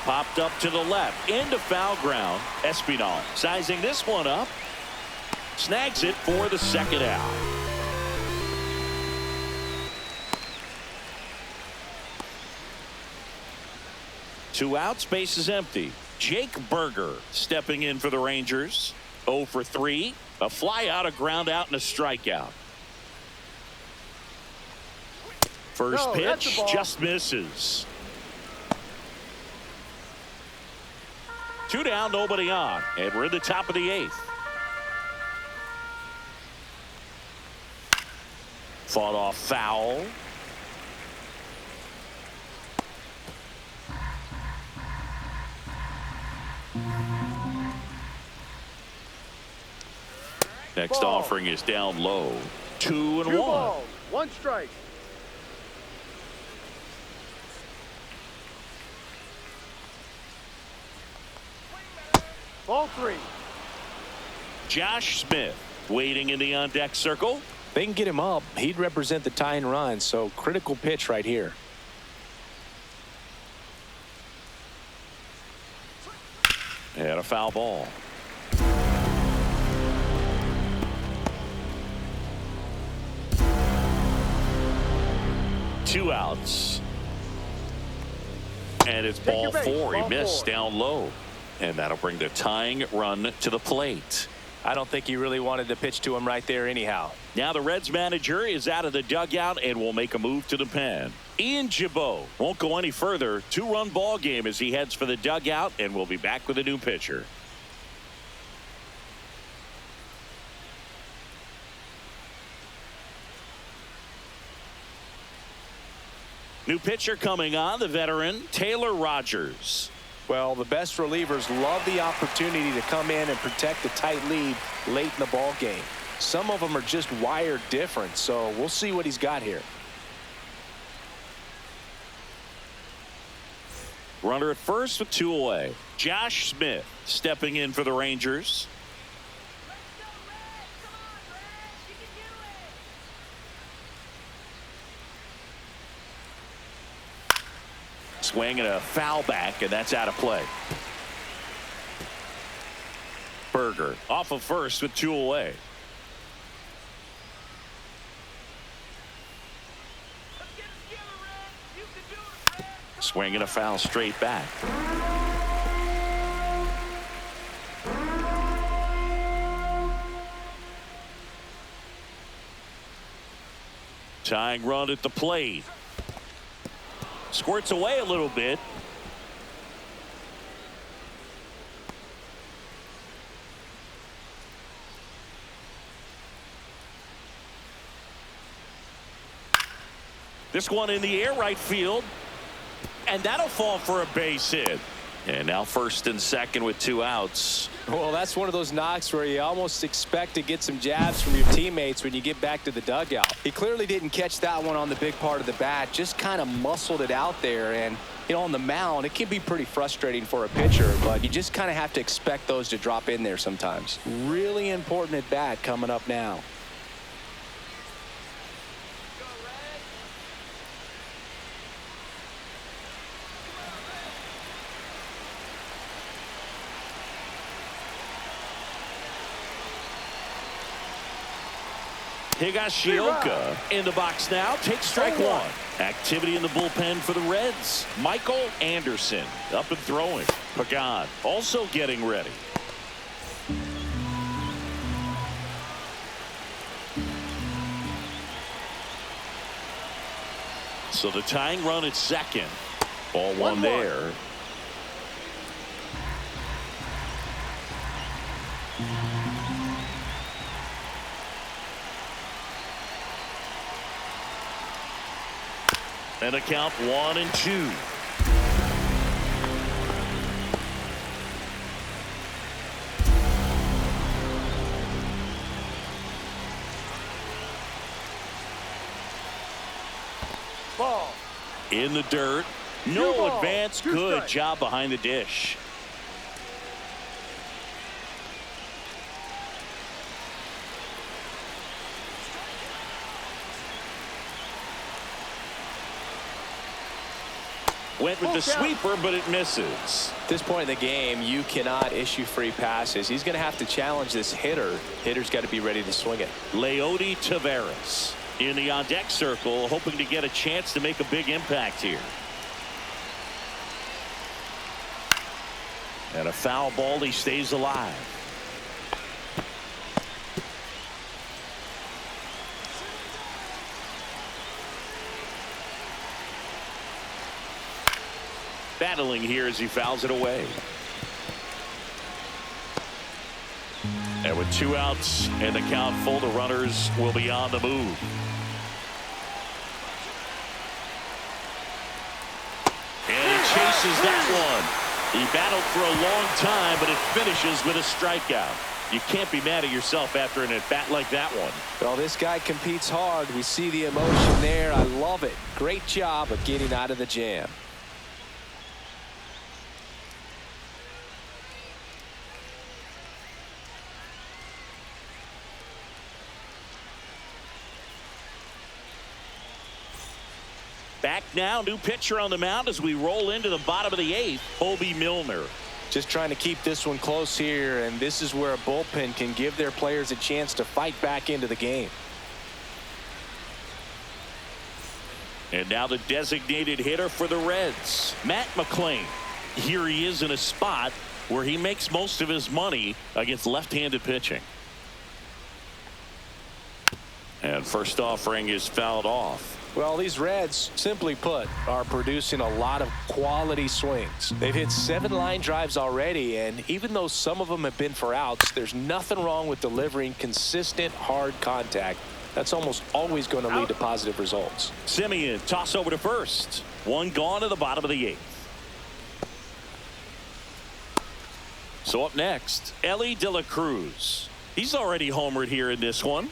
Popped up to the left into foul ground. Espinal sizing this one up. Snags it for the second out. Two outs, base is empty. Jake Berger stepping in for the Rangers. 0 for 3. A fly out, a ground out, and a strikeout. First pitch just misses. 2 down, nobody on, and we're in the top of the 8th. Fought off foul. Next offering is down low. 2-1. 2 balls. 1 strike. Ball 3. Josh Smith waiting in the on-deck circle. They can get him up. He'd represent the tying run, so critical pitch right here. And a foul ball. Two outs. And it's ball 4. He missed down low. And that'll bring the tying run to the plate. I don't think he really wanted to pitch to him right there anyhow. Now the Reds manager is out of the dugout and will make a move to the pen. Ian Gibaut won't go any further. 2-run ball game as he heads for the dugout, and we'll be back with a new pitcher. New pitcher coming on, the veteran Taylor Rogers. Well, the best relievers love the opportunity to come in and protect the tight lead late in the ball game. Some of them are just wired different, so we'll see what he's got here. Runner at first with 2 away. Josh Smith stepping in for the Rangers. Swing and a foul back, and that's out of play. Berger off of first with 2 away. Swing and a foul straight back. Tying run at the plate. Squirts away a little bit. This one in the air right field. And that'll fall for a base hit. And now first and second with 2 outs. Well, that's one of those knocks where you almost expect to get some jabs from your teammates when you get back to the dugout. He clearly didn't catch that one on the big part of the bat, just kind of muscled it out there. And, you know, on the mound, it can be pretty frustrating for a pitcher, but you just kind of have to expect those to drop in there sometimes. Really important at bat coming up now. Higashioka in the box now. Takes strike 1. Activity in the bullpen for the Reds. Michael Anderson up and throwing. Pagan also getting ready. So the tying run at second. Ball 1 there. And a count 1-2. Ball. In the dirt. No advance. Good job behind the dish. Went with the sweeper, but it misses. At this point in the game, you cannot issue free passes. He's going to have to challenge this hitter. Hitter's got to be ready to swing it. Leody Taveras in the on-deck circle, hoping to get a chance to make a big impact here. And a foul ball. He stays alive. Battling here as he fouls it away. And with 2 outs and the count full, the runners will be on the move. And he chases that one. He battled for a long time, but it finishes with a strikeout. You can't be mad at yourself after an at-bat like that one. Well, this guy competes hard. We see the emotion there. I love it. Great job of getting out of the jam. Back now, new pitcher on the mound as we roll into the bottom of the 8th, Bobby Milner. Just trying to keep this one close here, and this is where a bullpen can give their players a chance to fight back into the game. And now the designated hitter for the Reds, Matt McClain. Here he is in a spot where he makes most of his money against left-handed pitching. And first offering is fouled off. Well, these Reds, simply put, are producing a lot of quality swings. They've hit 7 line drives already, and even though some of them have been for outs, there's nothing wrong with delivering consistent, hard contact. That's almost always going to lead to positive results. Simeon, toss over to first. 1 gone to the bottom of the 8th. So up next, Ellie De La Cruz. He's already homered here in this one.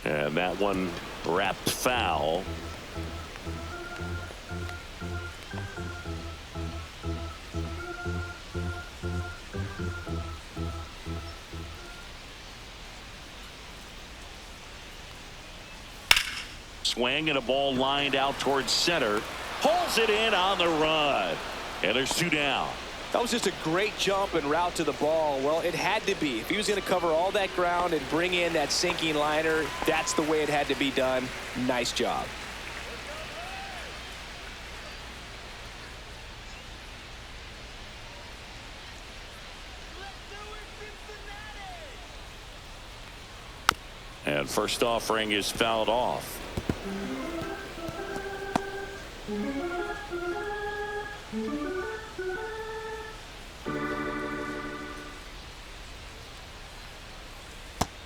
And that one wrapped foul. Swing and a ball lined out towards center. Pulls it in on the run. And there's 2 down. That was just a great jump and route to the ball. Well, it had to be. If he was going to cover all that ground and bring in that sinking liner, that's the way it had to be done. Nice job. And first offering is fouled off.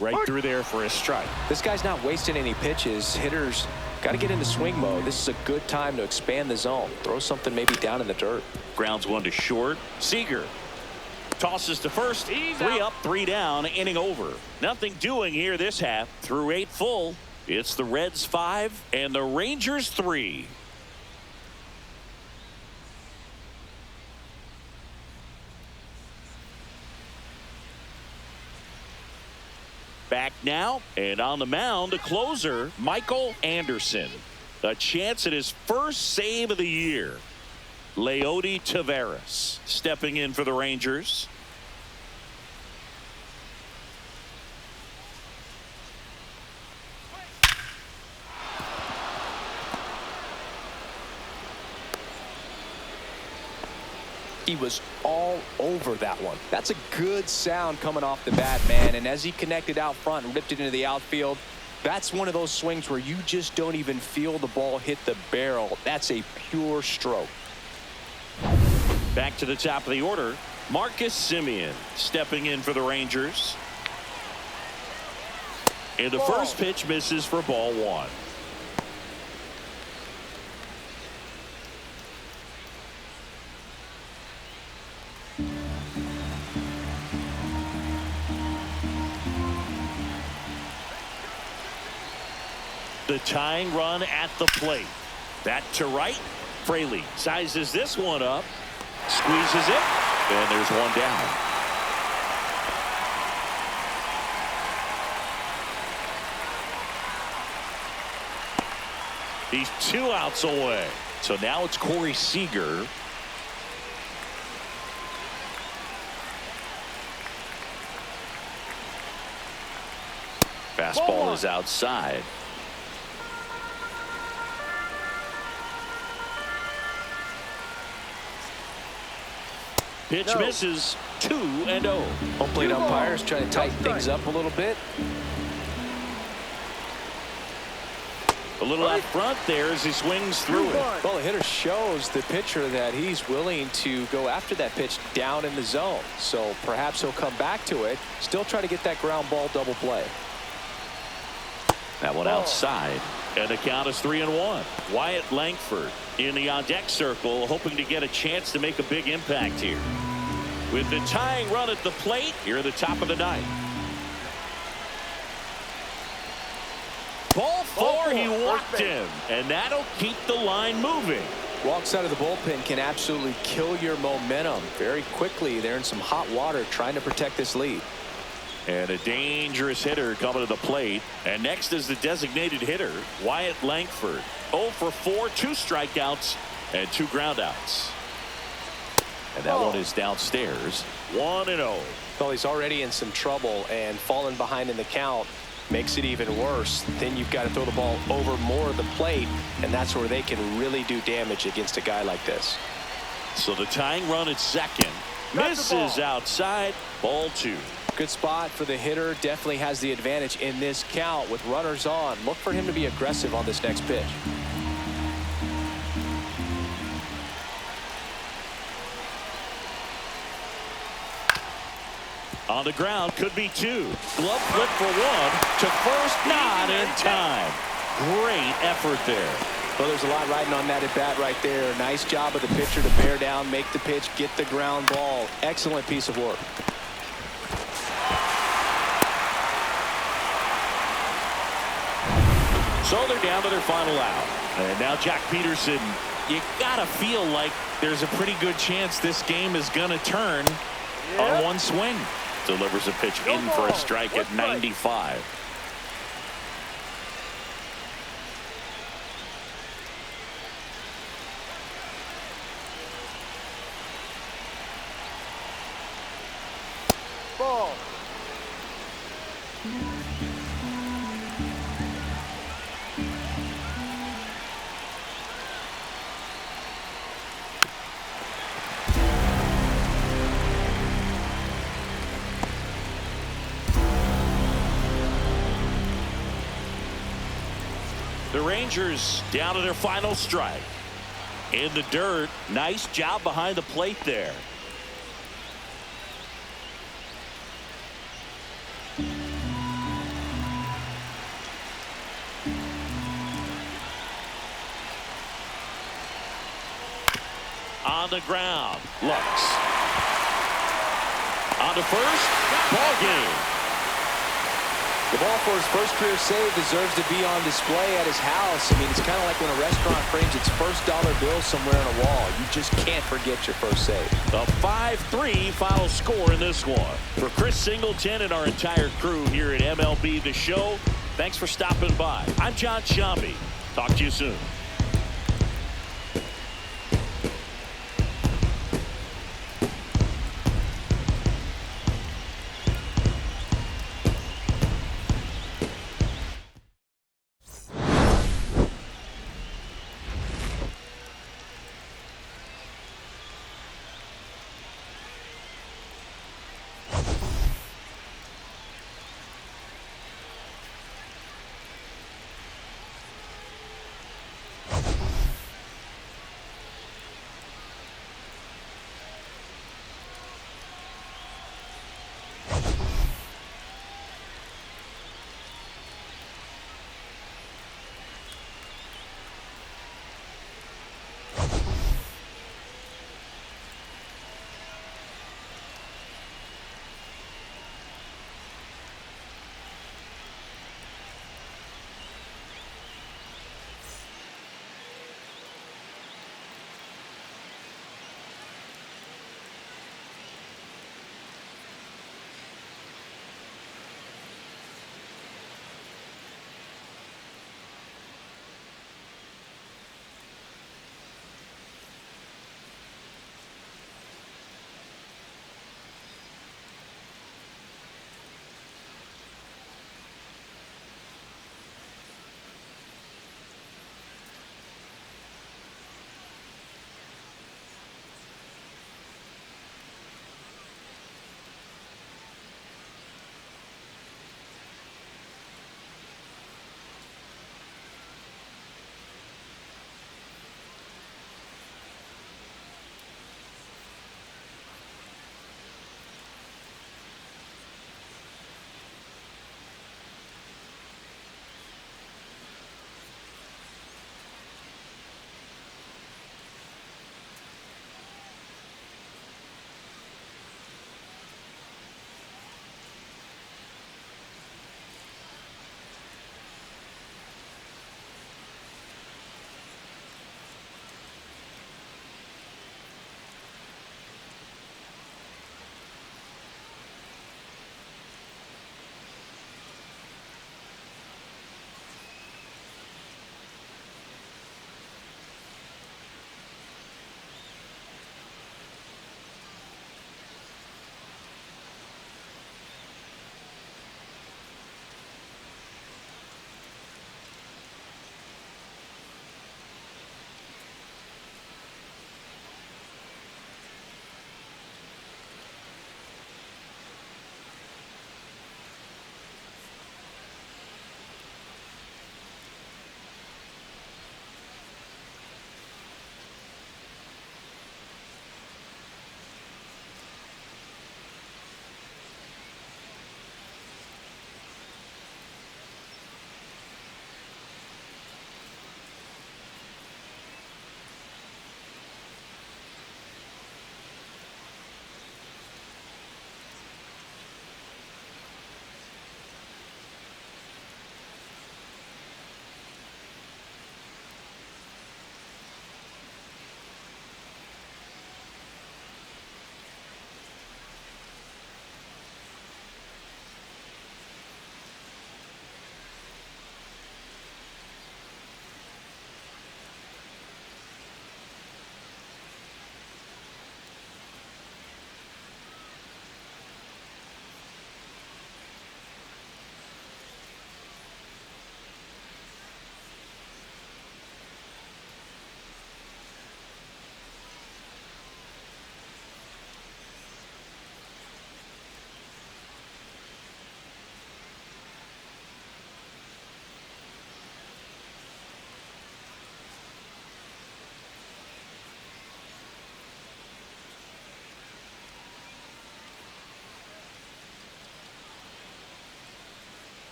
Right through there for a strike. This guy's not wasting any pitches. Hitters got to get into swing mode. This is a good time to expand the zone. Throw something maybe down in the dirt. Grounds one to short. Seager tosses to first. Three up, three down, inning over. Nothing doing here this half. Through 8 full. It's the Reds 5 and the Rangers 3. Back now, and on the mound, the closer, Michael Anderson. A chance at his first save of the year. Leody Taveras stepping in for the Rangers. He was all over that one. That's a good sound coming off the bat, man. And as he connected out front and ripped it into the outfield, that's one of those swings where you just don't even feel the ball hit the barrel. That's a pure stroke. Back to the top of the order, Marcus Semien stepping in for the Rangers. And the first pitch misses for ball 1. The tying run at the plate. That to right. Fraley sizes this one up. Squeezes it. And there's one down. He's 2 outs away. So now it's Corey Seager. Fastball is outside. Pitch misses. 2-0. Home plate umpires trying to tighten things up a little bit. A little out front there as he swings through it. Well, the hitter shows the pitcher that he's willing to go after that pitch down in the zone. So perhaps he'll come back to it. Still try to get that ground ball double play. That one outside. And the count is 3-1. Wyatt Langford in the on-deck circle, hoping to get a chance to make a big impact here. With the tying run at the plate here at the top of the 9th. Ball 4, he walked him, and that'll keep the line moving. Walks out of the bullpen can absolutely kill your momentum very quickly. They're in some hot water trying to protect this lead. And a dangerous hitter coming to the plate. And next is the designated hitter, Wyatt Langford. 0 for 4, 2 strikeouts, and 2 groundouts. And that one is downstairs. 1-0. Well, he's already in some trouble, and falling behind in the count makes it even worse. Then you've got to throw the ball over more of the plate, and that's where they can really do damage against a guy like this. So the tying run at second. Misses outside. Ball 2. Good spot for the hitter. Definitely has the advantage in this count with runners on. Look for him to be aggressive on this next pitch. On the ground, could be 2. Glove flip for 1 to first, not in time. Great effort there. Well, there's a lot riding on that at bat right there. Nice job of the pitcher to bear down, make the pitch, get the ground ball. Excellent piece of work. So they're down to their final out. And now Jack Peterson, you gotta feel like there's a pretty good chance this game is gonna turn on one swing. Delivers a pitch in for a strike at 95. Ball. The Rangers down to their final strike. In the dirt. Nice job behind the plate there. on the ground. Lux. On to first. Ball game. The ball for his first career save deserves to be on display at his house. I mean, it's kind of like when a restaurant frames its first dollar bill somewhere on a wall. You just can't forget your first save. The 5-3 final score in this one. For Chris Singleton and our entire crew here at MLB The Show, thanks for stopping by. I'm John Sciambi. Talk to you soon.